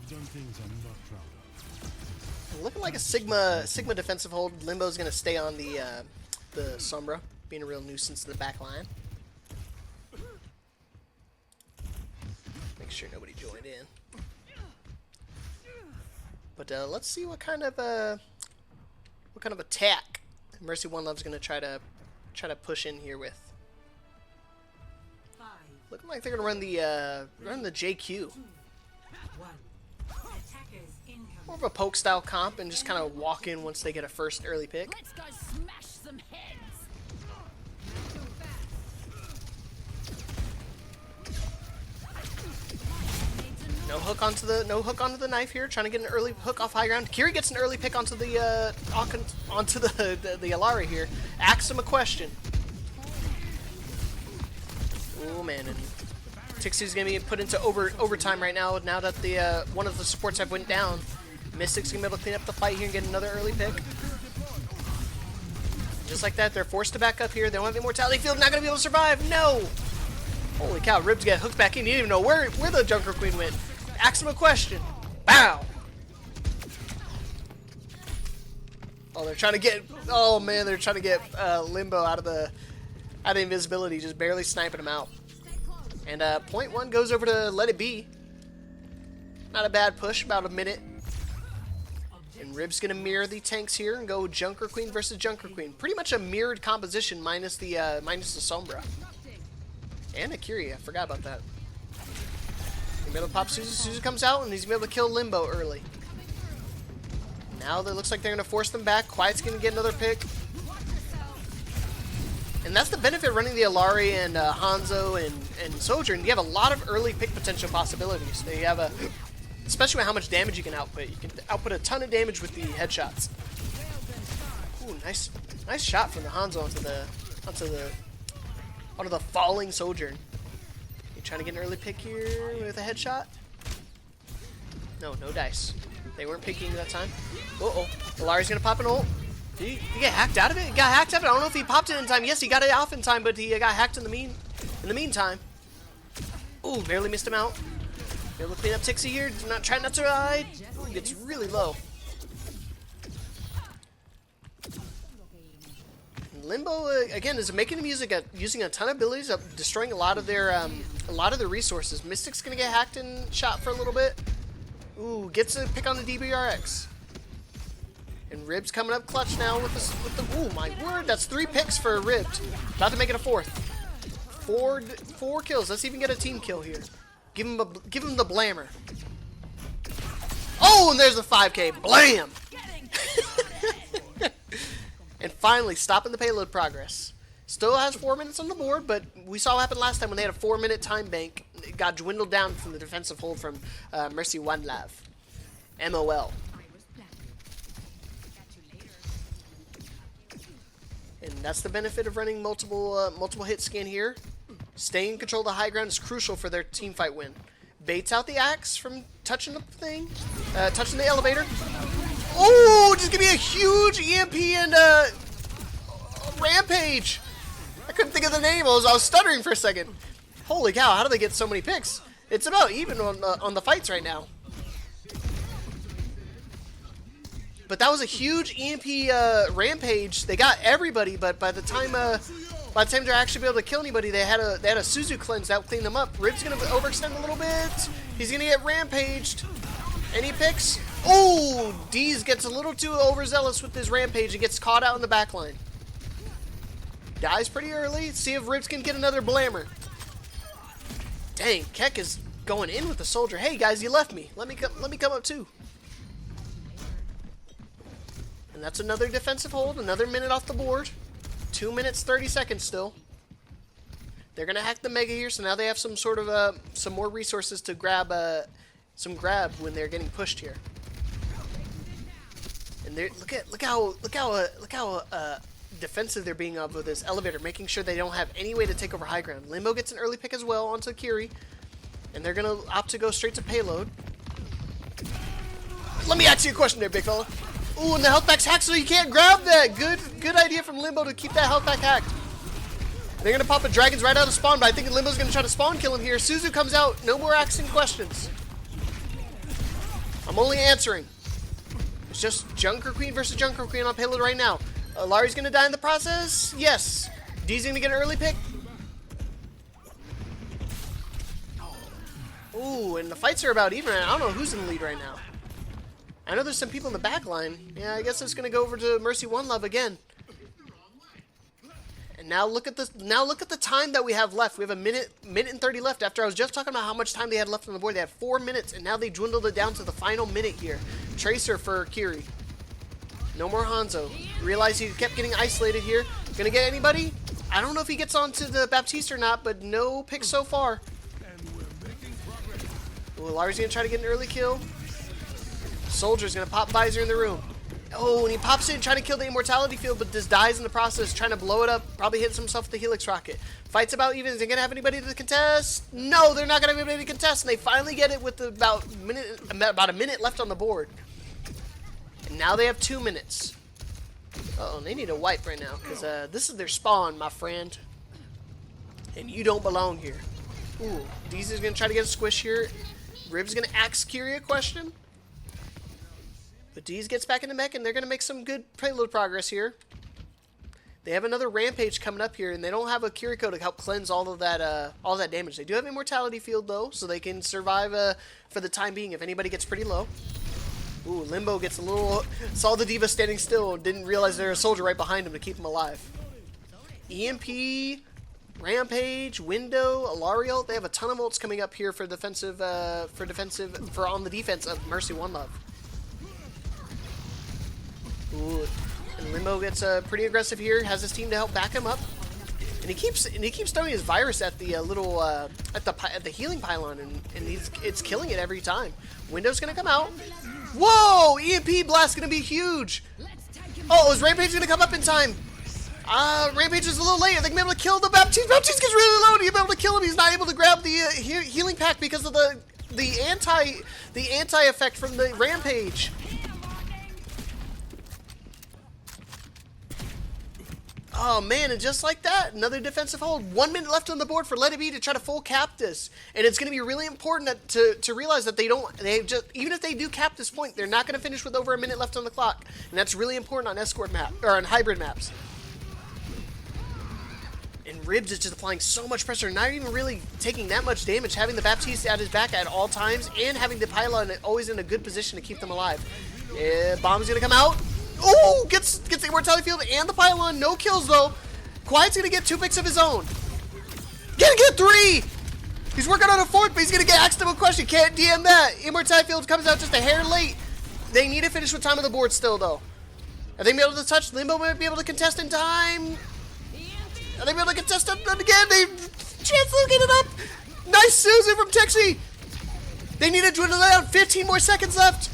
Done things I'm not proud of. Looking like a Sigma defensive hold. Limbo's gonna stay on the Sombra, being a real nuisance in the back line. Make sure nobody joined in. But let's see what kind of attack Mercy One Love's gonna try to push in here with. Looking like they're gonna run the JQ. More of a poke style comp and just kind of walk in once they get a first early pick. Let's go smash some heads. No hook onto the knife here. Trying to get an early hook off high ground. Kiri gets an early pick onto the Alari here. Asks him a question. Oh man, and Tixie's gonna be put into overtime right now. Now that the one of the supports have went down. Mystic's gonna be able to clean up the fight here and get another early pick. Just like that, they're forced to back up here. They don't have the Immortality Field, not gonna be able to survive. No! Holy cow, Ribs get hooked back in. You didn't even know where the Junker Queen went. Ask him a question. Bow! Oh, they're trying to get. Oh man, they're trying to get Limbo out of invisibility, just barely sniping him out. And point 1 goes over to Let It Be. Not a bad push, about a minute. And Rib's gonna mirror the tanks here and go Junker Queen versus Junker Queen. Pretty much a mirrored composition minus the Sombra. And Akiri, I forgot about that. He's gonna be able to pop Suzu. Suzu comes out and he's gonna be able to kill Limbo early. Now it looks like they're gonna force them back. Quiet's gonna get another pick. And that's the benefit running the Alari and Hanzo and Sojourn. You have a lot of early pick potential possibilities. They have especially with how much damage you can output. You can output a ton of damage with the headshots. Ooh, nice shot from the Hanzo onto the falling Sojourn. You trying to get an early pick here with a headshot? No dice. They weren't picking that time. Uh-oh. Alari's gonna pop an ult. Did he get hacked out of it? He got hacked out of it. I don't know if he popped it in time. Yes, he got it off in time, but he got hacked in the meantime. Ooh, barely missed him out. They're looking up Tixie here. Trying not to ride. Ooh, gets really low. Limbo again is making music using a ton of abilities, destroying a lot of their resources. Mystic's gonna get hacked and shot for a little bit. Ooh, gets a pick on the DBRX. And Ribs coming up clutch now with the oh my word, that's 3 picks for Ribs. About to make it a 4th. 4 kills. Let's even get a team kill here. Give him the blammer. Oh, and there's the 5K. Blam! And finally, stopping the payload progress. Still has 4 minutes on the board, but we saw what happened last time when they had a 4-minute time bank. It got dwindled down from the defensive hold from Mercy One Love. MOL. And that's the benefit of running multiple hit scan here. Staying in control of the high ground is crucial for their team fight win. Baits out the axe from touching the thing, touching the elevator. Oh, just give me a huge EMP and rampage. I couldn't think of the name. I was stuttering for a second. Holy cow! How do they get so many picks? It's about even on the fights right now. But that was a huge EMP rampage. They got everybody, but by the time they're actually able to kill anybody, they had a Suzu cleanse that cleaned them up. Rib's gonna overextend a little bit. He's gonna get rampaged. Any picks? Oh, Deez gets a little too overzealous with his rampage and gets caught out in the back line. Dies pretty early. See if Ribs can get another blammer. Dang, Keck is going in with the soldier. Hey guys, you left me. Let me come up too. And that's another defensive hold, another minute off the board. 2 minutes, 30 seconds still. They're going to hack the Mega here, so now they have some sort of, some more resources to grab, some grab when they're getting pushed here. And look how defensive they're being of with this elevator, making sure they don't have any way to take over high ground. Limbo gets an early pick as well onto Kiri, and they're going to opt to go straight to payload. Let me ask you a question there, big fella. Ooh, and the health pack's hacked, so you can't grab that. Good idea from Limbo to keep that health pack hacked. They're gonna pop a dragons right out of spawn, but I think Limbo's gonna try to spawn kill him here. Suzu comes out, no more asking questions. I'm only answering. It's just Junker Queen versus Junker Queen on payload right now. Lari's gonna die in the process. Yes. D's gonna get an early pick. Ooh, and the fights are about even. I don't know who's in the lead right now. I know there's some people in the back line. Yeah, I guess it's gonna go over to Mercy One Love again. And now look at the time that we have left. We have a minute and 30 left. After I was just talking about how much time they had left on the board, they had 4 minutes, and now they dwindled it down to the final minute here. Tracer for Kiri. No more Hanzo. Realize he kept getting isolated here. Gonna get anybody? I don't know if he gets onto the Baptiste or not, but no picks so far. Ooh, Lari's gonna try to get an early kill. Soldier's gonna pop Visor in the room. Oh, and he pops in trying to kill the immortality field, but just dies in the process, trying to blow it up. Probably hits himself with the Helix rocket. Fights about even. Is they gonna have anybody to contest? No, they're not gonna have anybody to contest, and they finally get it with about a minute left on the board. And now they have 2 minutes. Uh-oh, they need a wipe right now, because this is their spawn, my friend. And you don't belong here. Ooh, Deezy is gonna try to get a squish here. Rib's gonna ask Kiri a question. But Deez gets back in the mech, and they're going to make some good payload progress here. They have another Rampage coming up here, and they don't have a Kiriko to help cleanse all that damage. They do have Immortality Field, though, so they can survive for the time being if anybody gets pretty low. Ooh, Limbo gets a little... Saw the Diva standing still and didn't realize there was a soldier right behind him to keep him alive. EMP, Rampage, Window, Alariel. They have a ton of ults coming up here for defensive, on the defense of Mercy One Love. Ooh, and Limbo gets pretty aggressive here. Has his team to help back him up, and he keeps throwing his virus at the at the healing pylon, and it's killing it every time. Window's gonna come out. Whoa! EMP blast gonna be huge. Oh, is Rampage gonna come up in time? Rampage is a little late. They're gonna be able to kill the Baptiste. Baptiste gets really low. You'll be able to kill him. He's not able to grab the healing pack because of the anti effect from the Rampage. Oh man, and just like that, another defensive hold. 1 minute left on the board for Let It Be to try to full cap this. And it's going to be really important to realize that even if they do cap this point, they're not going to finish with over a minute left on the clock. And that's really important on escort map, or on hybrid maps. And Ribs is just applying so much pressure, not even really taking that much damage, having the Baptiste at his back at all times, and having the pylon always in a good position to keep them alive. Yeah, bomb's going to come out. Oh, gets the Immortality Field and the Pylon. No kills, though. Quiet's going to get 2 picks of his own. Gonna get 3! He's working on a 4th, but he's going to get axed to a question. Can't DM that. Immortality Field comes out just a hair late. They need to finish with time on the board still, though. Are they going to be able to touch? Limbo might be able to contest in time. Are they going to be able to contest it again? Chancellor get it up. Nice Susan from Tixie. They need to dwindle down. 15 more seconds left.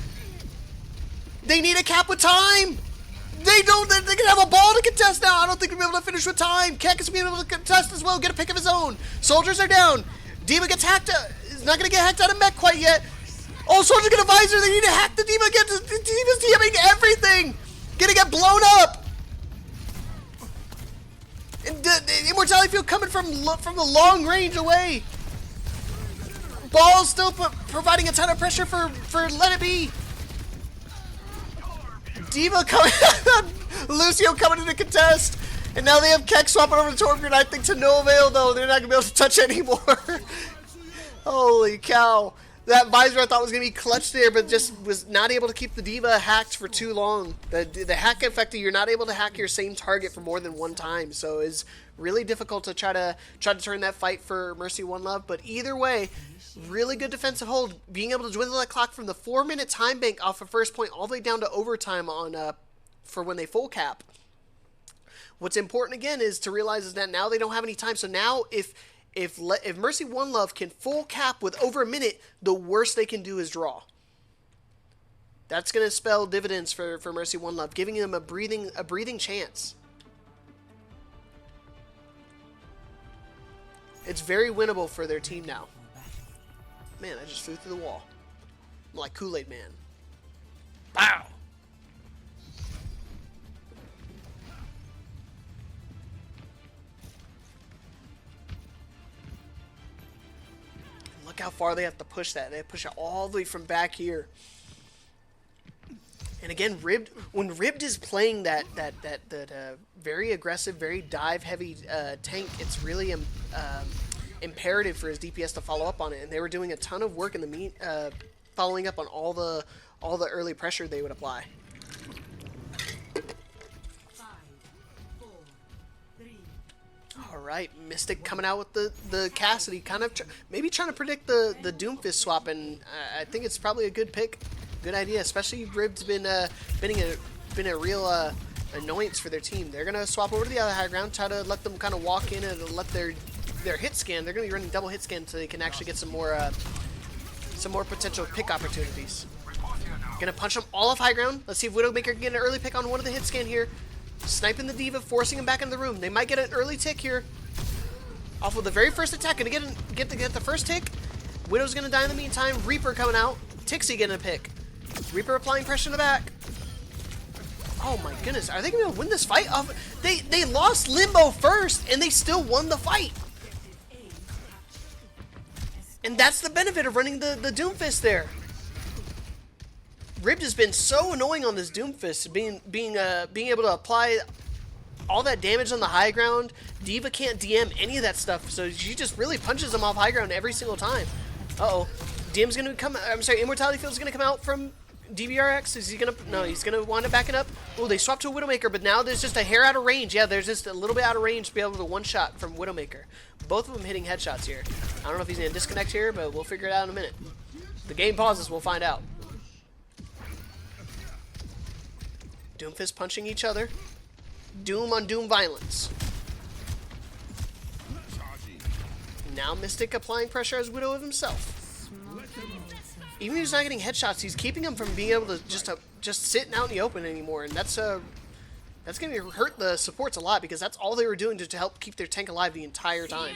They need a cap with time. They don't. They can have a ball to contest now. I don't think they'll be able to finish with time. Keck is going to be able to contest as well. Get a pick of his own. Soldiers are down. Diva gets hacked. He's not going to get hacked out of mech quite yet. Oh, Soldiers get a visor. They need to hack the Diva again. Diva's DMing everything. Gonna get blown up. And the Immortality Field coming from the long range away. Ball's still providing a ton of pressure for Let It Be. Diva coming, Lucio coming in to contest, and now they have Keck swapping over to Torbjorn. I think to no avail though. They're not gonna be able to touch anymore. Holy cow! That visor I thought was gonna be clutch there, but just was not able to keep the Diva hacked for too long. The hack effect, you're not able to hack your same target for more than one time, so it's really difficult to try to turn that fight for Mercy One Love. But either way, really good defensive hold, being able to dwindle that clock from the 4-minute time bank off of first point all the way down to overtime on for when they full cap. What's important again is to realize is that now they don't have any time. So now if Mercy One Love can full cap with over a minute, the worst they can do is draw. That's going to spell dividends for Mercy One Love, giving them a breathing chance. It's very winnable for their team now. Man, I just flew through the wall. I'm like Kool-Aid Man. Bow! Look how far they have to push that. They have to push it all the way from back here. And again, when Ribbed is playing that very aggressive, very dive-heavy tank, it's really imperative for his DPS to follow up on it. And they were doing a ton of work in the following up on all the early pressure they would apply. 5, 4, 3. All right, Mystic coming out with the Cassidy, kind of maybe trying to predict the Doomfist swap, and I think it's probably a good pick. Good idea, especially Ribbed's been a real annoyance for their team. They're gonna swap over to the other high ground, try to let them kind of walk in and let their hit scan. They're gonna be running double hit scan so they can actually get some more potential pick opportunities. Gonna punch them all off high ground. Let's see if Widowmaker can get an early pick on one of the hit scan here. Sniping the Diva, forcing him back into the room. They might get an early tick here. Off of the very first attack, gonna get the first tick. Widow's gonna die in the meantime. Reaper coming out. Tixie getting a pick. Reaper applying pressure in the back. Oh my goodness, are they gonna be able to win this fight? They lost Limbo first, and they still won the fight. And that's the benefit of running the Doomfist there. Ribbed has been so annoying on this Doomfist, being able to apply all that damage on the high ground. Diva can't DM any of that stuff, so she just really punches them off high ground every single time. Uh-oh. DM's gonna come. I'm sorry, Immortality Field's gonna come out from DBRX. Is he gonna? No, he's gonna wind up backing up. Oh, they swapped to a Widowmaker, but now there's just a hair out of range. Yeah, there's just a little bit out of range to be able to one-shot from Widowmaker. Both of them hitting headshots here. I don't know if he's gonna disconnect here, but we'll figure it out in a minute. The game pauses, we'll find out. Doomfist punching each other. Doom on Doom violence. Now Mystic applying pressure as Widow of himself. Even if he's not getting headshots, he's keeping him from being able to just sit out in the open anymore, and that's going to hurt the supports a lot because that's all they were doing to help keep their tank alive the entire time.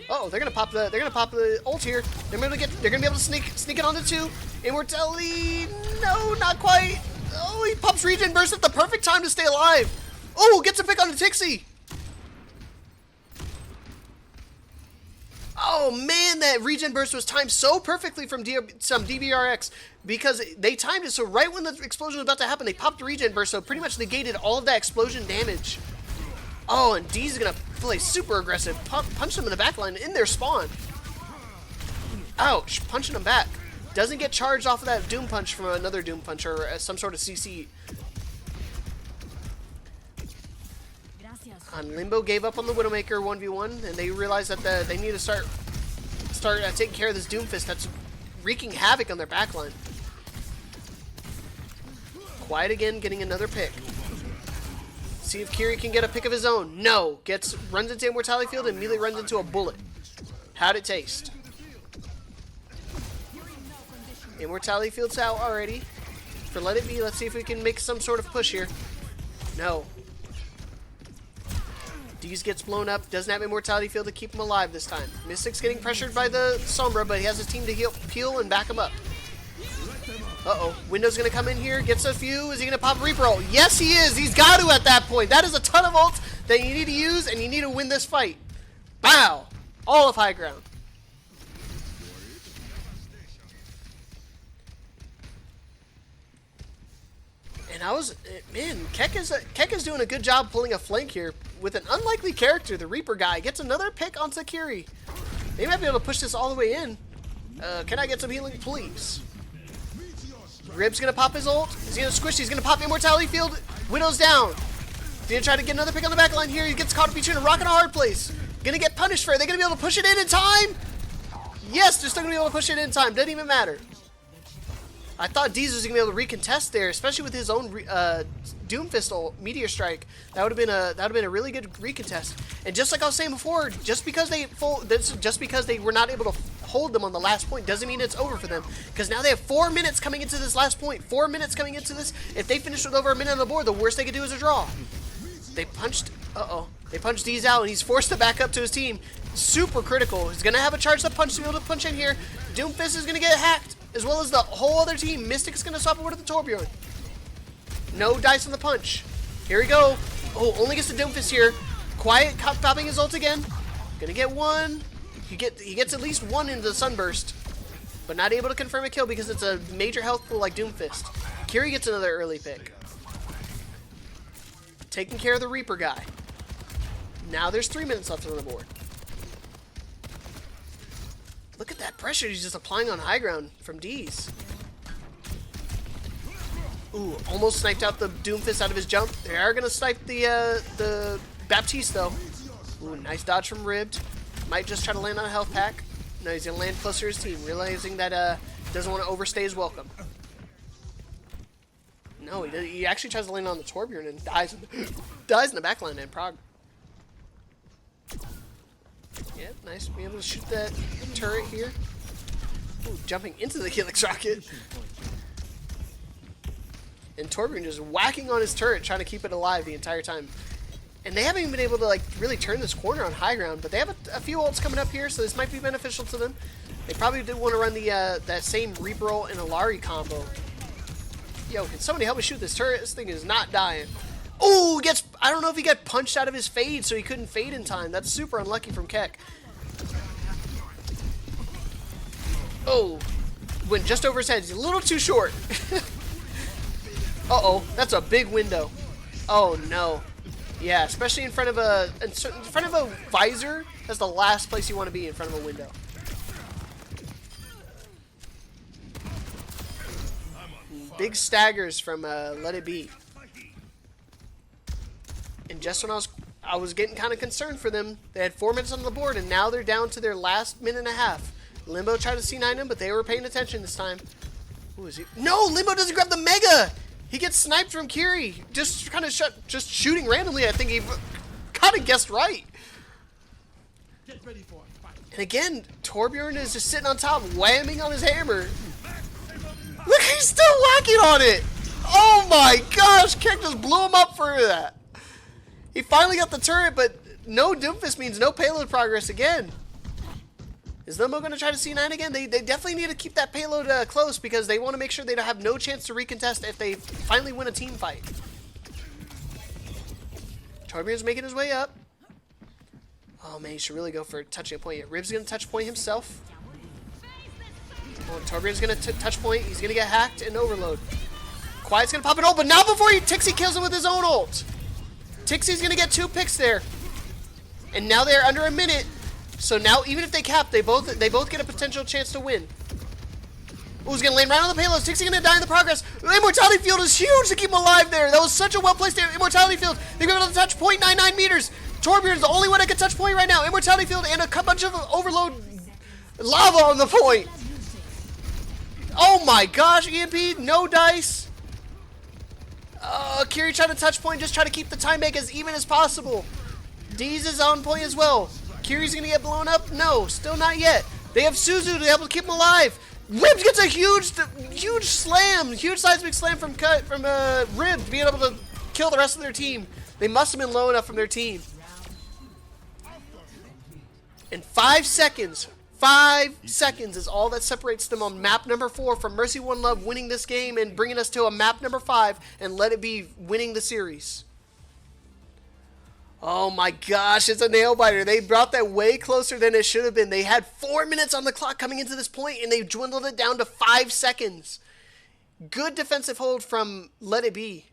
Oh, they're gonna pop the ult here. They're gonna be able to sneak it onto 2. Immortality, no, not quite. Oh, he pops regen burst at the perfect time to stay alive. Oh, gets a pick on the Tixie. Oh man, that regen burst was timed so perfectly from some DBRX because they timed it so right when the explosion was about to happen, they popped the regen burst, so pretty much negated all of that explosion damage. Oh, and D's gonna play super aggressive, punch them in the backline in their spawn. Ouch, punching them back. Doesn't get charged off of that Doom Punch from another Doom Punch or some sort of CC. Limbo gave up on the Widowmaker 1v1, and they realized that they need to start taking care of this Doomfist that's wreaking havoc on their backline. Quiet again, getting another pick. See if Kiri can get a pick of his own. No, runs into Immortality Field and immediately runs into a bullet. How'd it taste? Immortality Field's out already. For Let It Be, let's see if we can make some sort of push here. No. Deez gets blown up, doesn't have Immortality Field to keep him alive this time. Mystic's getting pressured by the Sombra, but he has his team to peel and back him up. Uh-oh. Window's going to come in here, gets a few. Is he going to pop a Reaper ult? Yes, he is. He's got to at that point. That is a ton of ults that you need to use, and you need to win this fight. Bow. All of high ground. And man, Keck is doing a good job pulling a flank here with an unlikely character. The Reaper guy gets another pick on Sakiri. They might be able to push this all the way in. Can I get some healing, please? Rib's gonna pop his ult. Is he gonna squish? He's gonna pop Immortality Field. Widow's down. He's gonna try to get another pick on the back line here. He gets caught between a rock and a hard place. Gonna get punished for it. They're gonna be able to push it in time. Yes, they're still gonna be able to push it in time. Doesn't even matter. I thought Deez was gonna be able to recontest there, especially with his own Doomfist ult, Meteor Strike. That would have been a really good recontest. And just like I was saying before, just because they were not able to hold them on the last point doesn't mean it's over for them. Because now they have 4 minutes coming into this last point. 4 minutes coming into this. If they finish with over a minute on the board, the worst they could do is a draw. They punched. They punched Deez out, and he's forced to back up to his team. Super critical. He's gonna have a charged up punch to be able to punch in here. Doomfist is gonna get hacked, as well as the whole other team. Mystic's gonna swap over to the Torbjorn. No dice on the punch. Here we go. Oh, only gets the Doomfist here. Quiet, popping his ult again. Gonna get one. He gets at least one into the Sunburst, but not able to confirm a kill because it's a major health pool like Doomfist. Kiri gets another early pick. Taking care of the Reaper guy. Now there's 3 minutes left on the board. Look at that pressure he's just applying on high ground from Deez. Ooh, almost sniped out the Doomfist out of his jump. They are going to snipe the Baptiste, though. Ooh, nice dodge from Ribbed. Might just try to land on a health pack. No, he's going to land closer to his team, realizing that doesn't want to overstay his welcome. No, he actually tries to land on the Torbjorn and dies in the backline in Prague. Yeah, nice. Being able to shoot that turret here. Ooh, jumping into the Helix Rocket. And Torbjorn just whacking on his turret, trying to keep it alive the entire time. And they haven't even been able to really turn this corner on high ground, but they have a few ults coming up here, so this might be beneficial to them. They probably did want to run the that same Reaper ult and Alari combo. Yo, can somebody help me shoot this turret? This thing is not dying. Oh, I don't know if he got punched out of his fade, so he couldn't fade in time. That's super unlucky from Keck. Oh, went just over his head. He's a little too short. Uh-oh, that's a big window. Oh, no. Yeah, especially in front of a visor. That's the last place you want to be, in front of a window. Big staggers from Let It Be. And just when I was getting kind of concerned for them, they had 4 minutes on the board, and now they're down to their last minute and a half. Limbo tried to C9 him, but they were paying attention this time. Who is he? No, Limbo doesn't grab the Mega! He gets sniped from Kiri. Just kind of just shooting randomly. I think he kind of guessed right. And again, Torbjorn is just sitting on top, whamming on his hammer. Look, he's still whacking on it! Oh my gosh, Keck just blew him up for that. He finally got the turret, but no Doomfist means no payload progress again. Is Limbo going to try to C9 again? They definitely need to keep that payload close because they want to make sure they have no chance to recontest if they finally win a team fight. Torbjorn's making his way up. Oh man, he should really go for touching a point. Yeah, Rib's going to touch point himself. Oh, Torbjorn's going to touch point. He's going to get hacked and overload. Quiet's going to pop an ult, but not before Tixie kills him with his own ult. Tixie's going to get 2 picks there. And now they're under a minute. So now, even if they cap, they both get a potential chance to win. Who's gonna land right on the payload? Stixie gonna die in the progress. The immortality field is huge to keep him alive there. That was such a well-placed immortality field. They're able to touch 0.99 meters. Torbjorn's the only one that can touch point right now. Immortality field and a bunch of overload lava on the point. Oh my gosh, EMP, no dice. Kiri trying to touch point, just try to keep the time bank as even as possible. Deez is on point as well. Kiri's gonna get blown up? No, still not yet. They have Suzu to be able to keep him alive. Ribs gets a huge slam, huge seismic slam from Rib to be able to kill the rest of their team. They must have been low enough from their team. In 5 seconds, 5 seconds is all that separates them on map number 4 from Mercy One Love winning this game and bringing us to a map number 5 and Let It Be winning the series. Oh my gosh, it's a nail biter. They brought that way closer than it should have been. They had 4 minutes on the clock coming into this point, and they dwindled it down to 5 seconds. Good defensive hold from Let It Be.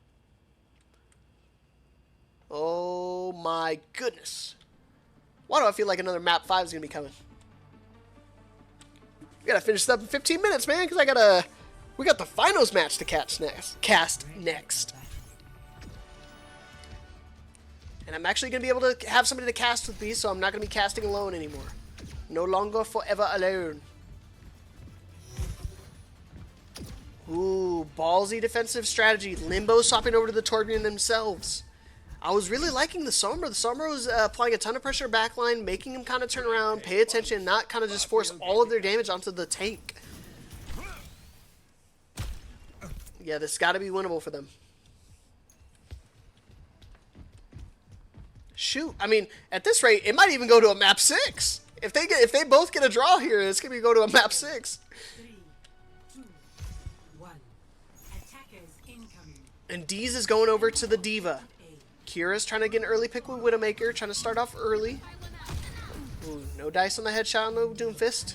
Oh my goodness. Why do I feel like another map 5 is going to be coming? We got to finish this up in 15 minutes, man, because we got the finals match to cast next. And I'm actually going to be able to have somebody to cast with me, so I'm not going to be casting alone anymore. No longer forever alone. Ooh, ballsy defensive strategy. Limbo swapping over to the Torbjorn themselves. I was really liking the Sombra. The Sombra was applying a ton of pressure backline, making them kind of turn around, pay attention, not kind of just force all of their damage onto the tank. Yeah, this got to be winnable for them. Shoot, I mean, at this rate, it might even go to a map 6. If they both get a draw here, it's gonna go to a map 6. 3, 2, 1. Attackers incoming. And Deez is going over to the Diva. Kira's trying to get an early pick with Widowmaker, trying to start off early. Ooh, no dice on the headshot on the Doomfist.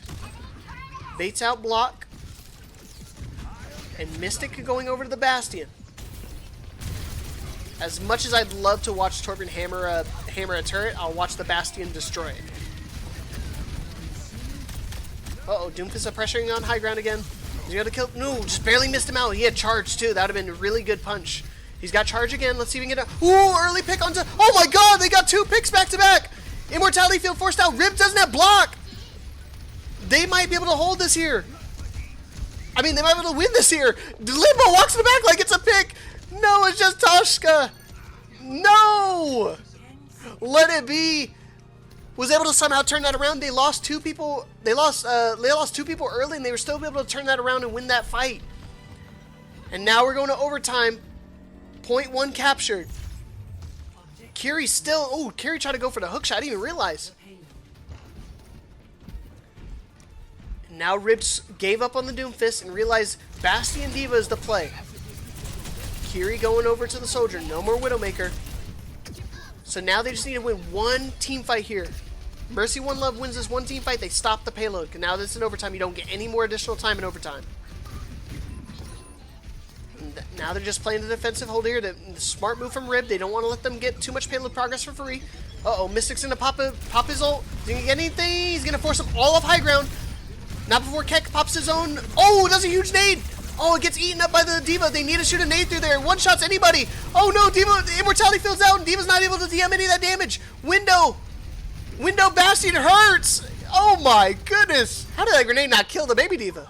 Baits out block. And Mystic going over to the Bastion. As much as I'd love to watch Torbjorn hammer a turret, I'll watch the Bastion destroy it. Uh-oh, Doomfist pressuring on high ground again. He's got to kill. No, just barely missed him out. He had charge too. That would have been a really good punch. He's got charge again. Let's see if we can get a... Ooh, early pick onto... Oh my god, they got 2 picks back to back. Immortality field forced out. Rib doesn't have block. They might be able to hold this here. I mean, they might be able to win this here. Limbo walks in the back like it's a pick. No, it's just Toshka. No. Let It Be was able to somehow turn that around. They lost 2 people. They lost 2 people early, and they were still able to turn that around and win that fight. And now we're going to overtime. Point 1 captured. Kiri still... Oh, Kiri tried to go for the hook shot. I didn't even realize. And now Ribs gave up on the Doomfist and realized Bastion Diva is the play. Kiri going over to the Soldier. No more Widowmaker. So now they just need to win 1 team fight here. Mercy One Love wins this 1 team fight. They stop the payload. And now this is in overtime. You don't get any more additional time in overtime. Now they're just playing the defensive hold here. The smart move from Rib. They don't want to let them get too much payload progress for free. Uh-oh, Mystic's going to pop his ult. Is he going to get anything? He's going to force them all up high ground. Not before Keck pops his own. Oh, does a huge nade. Oh, it gets eaten up by the Diva. They need to shoot a nade through there. One-shots anybody. Oh no, Diva, the Immortality fills out, and Diva's not able to DM any of that damage. Window Bastion hurts. Oh my goodness. How did that grenade not kill the baby Diva?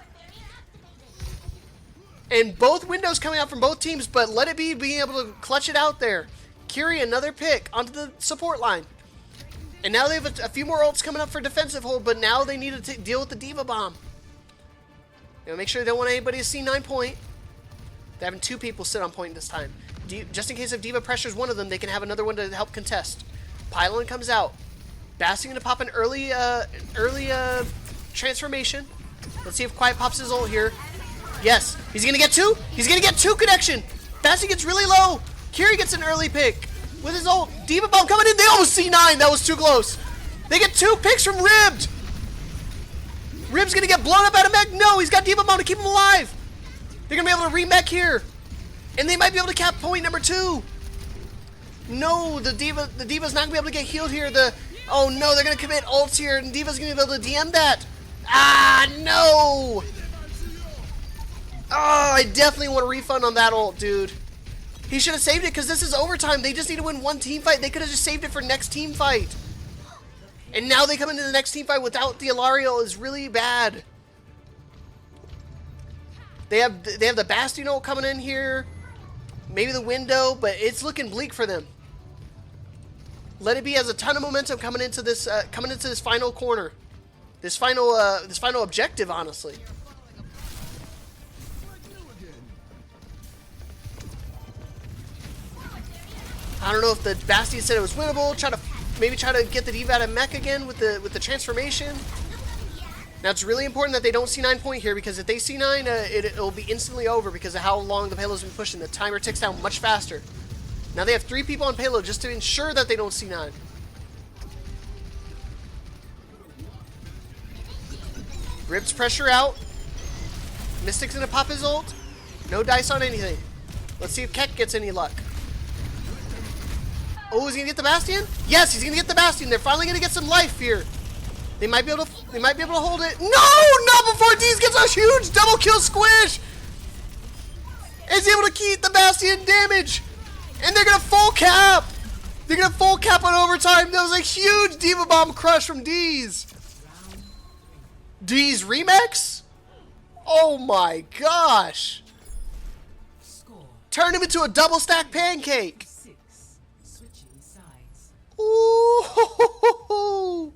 And both windows coming out from both teams, but Let It Be being able to clutch it out there. Kiri, another pick onto the support line. And now they have a few more ults coming up for defensive hold, but now they need to deal with the Diva bomb. You know, make sure they don't want anybody to see 9 point. They're having 2 people sit on point this time. Just in case if Diva pressures one of them, they can have another one to help contest. Pylon comes out. Bastion gonna pop an early transformation. Let's see if Quiet pops his ult here. Yes, he's gonna get 2. He's gonna get 2 connection. Bastion gets really low. Kiri gets an early pick with his ult. Diva bomb coming in. They almost see 9. That was too close. They get 2 picks from Ribbed. Rib's gonna get blown up out of mech. No, he's got Diva bomb to keep him alive. They're gonna be able to remech here, and they might be able to cap point number 2. No, the Diva's not gonna be able to get healed here. Oh no, they're gonna commit ults here, and Diva's gonna be able to DM that. Ah, no. Oh, I definitely want a refund on that ult, dude. He should have saved it because this is overtime. They just need to win one team fight. They could have just saved it for next team fight. And now they come into the next team fight without the Ilario is really bad. They have the Bastion ult coming in here. Maybe the window, but it's looking bleak for them. Let It Be has a ton of momentum coming into this final corner. This final objective, honestly. I don't know if the Bastion said it was winnable. Maybe try to get the D.Va out of mech again with the transformation. Now it's really important that they don't C9 point here, because if they C9, it'll be instantly over because of how long the payload's been pushing. The timer ticks down much faster. Now they have 3 people on payload just to ensure that they don't C9. Rips pressure out. Mystic's gonna pop his ult. No dice on anything. Let's see if Keck gets any luck. Oh, is he gonna get the Bastion? Yes, he's gonna get the Bastion. They're finally gonna get some life here. They might be able to hold it. No, not before Deez gets a huge double kill squish. Is able to keep the Bastion damage, and they're gonna full cap. They're gonna full cap on overtime. That was a huge D.Va Bomb crush from Deez. Deez remix? Oh my gosh! Turn him into a double stack pancake. 6. Switching sides. Ooh!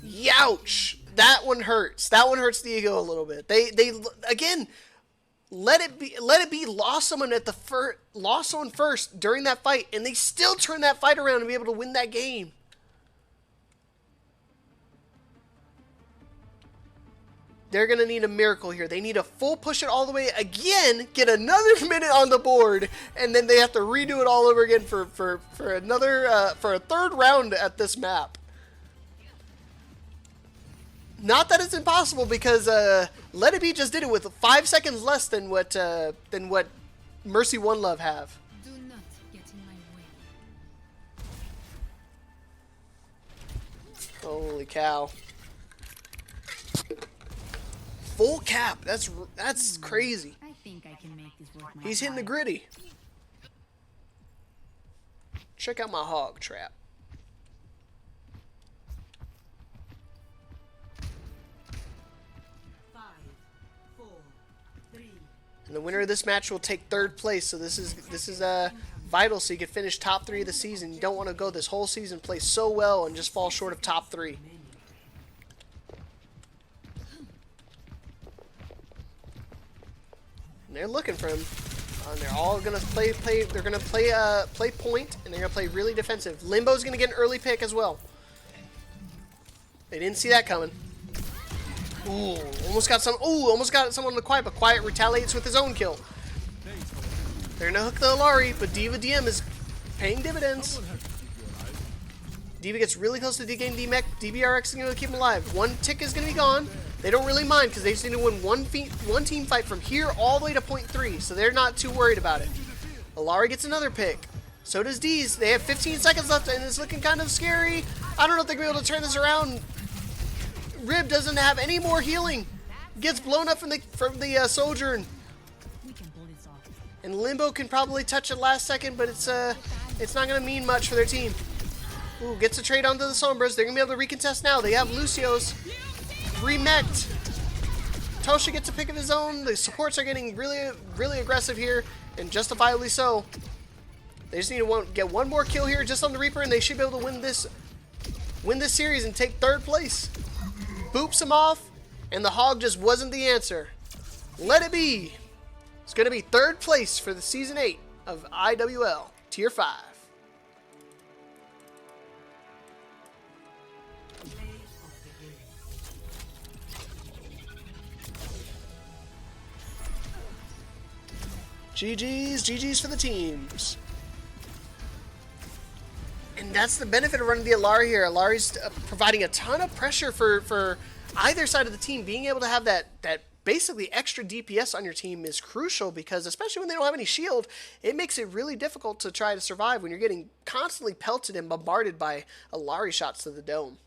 Youch! That one hurts. That one hurts the ego a little bit. They again, let it be lost someone first during that fight, and they still turn that fight around and be able to win that game. They're going to need a miracle here. They need to full push it all the way again, get another minute on the board, and then they have to redo it all over again for a third round at this map. Not that it's impossible, because Let It Be just did it with 5 seconds less than what Mercy One Love have. Do not get in my way. Holy cow. Full cap. That's crazy. I think I can make this worth my He's hitting the time. gritty. Check out my hog trap. Five, four, three. And the winner of this match will take third place. So this is vital, so you can finish top 3 of the season. You don't want to go this whole season, play so well, and just fall short of top 3. And they're looking for him. And they're all gonna play. They're gonna play point, and they're gonna play really defensive. Limbo's gonna get an early pick as well. They didn't see that coming. Ooh, almost got someone on the Quiet, but Quiet retaliates with his own kill. They're gonna hook the Alari, but D.Va DM is paying dividends. D.Va gets really close to D-Game D-Mech. DBRX is gonna keep him alive. One tick is gonna be gone. They don't really mind because they just need to win one team fight from here all the way to point 3, so they're not too worried about it. Alari gets another pick. So does Deez. They have 15 seconds left, and it's looking kind of scary. I don't know if they're going to be able to turn this around. Rib doesn't have any more healing. Gets blown up from the Sojourn. And Limbo can probably touch it last second, but it's not going to mean much for their team. Ooh, gets a trade onto the Sombras. They're going to be able to recontest now. They have Lucio's. Remeked. Tosha gets a pick of his own. The supports are getting really, really aggressive here, and justifiably so. They just need to get one more kill here just on the Reaper, and they should be able to win this series and take third place. Boops him off, and the Hog just wasn't the answer. Let It Be. It's going to be third place for the Season 8 of IWL Tier 5. GG's for the teams. And that's the benefit of running the Alari here. Alari's providing a ton of pressure for either side of the team. Being able to have that basically extra DPS on your team is crucial, because especially when they don't have any shield, it makes it really difficult to try to survive when you're getting constantly pelted and bombarded by Alari shots to the dome.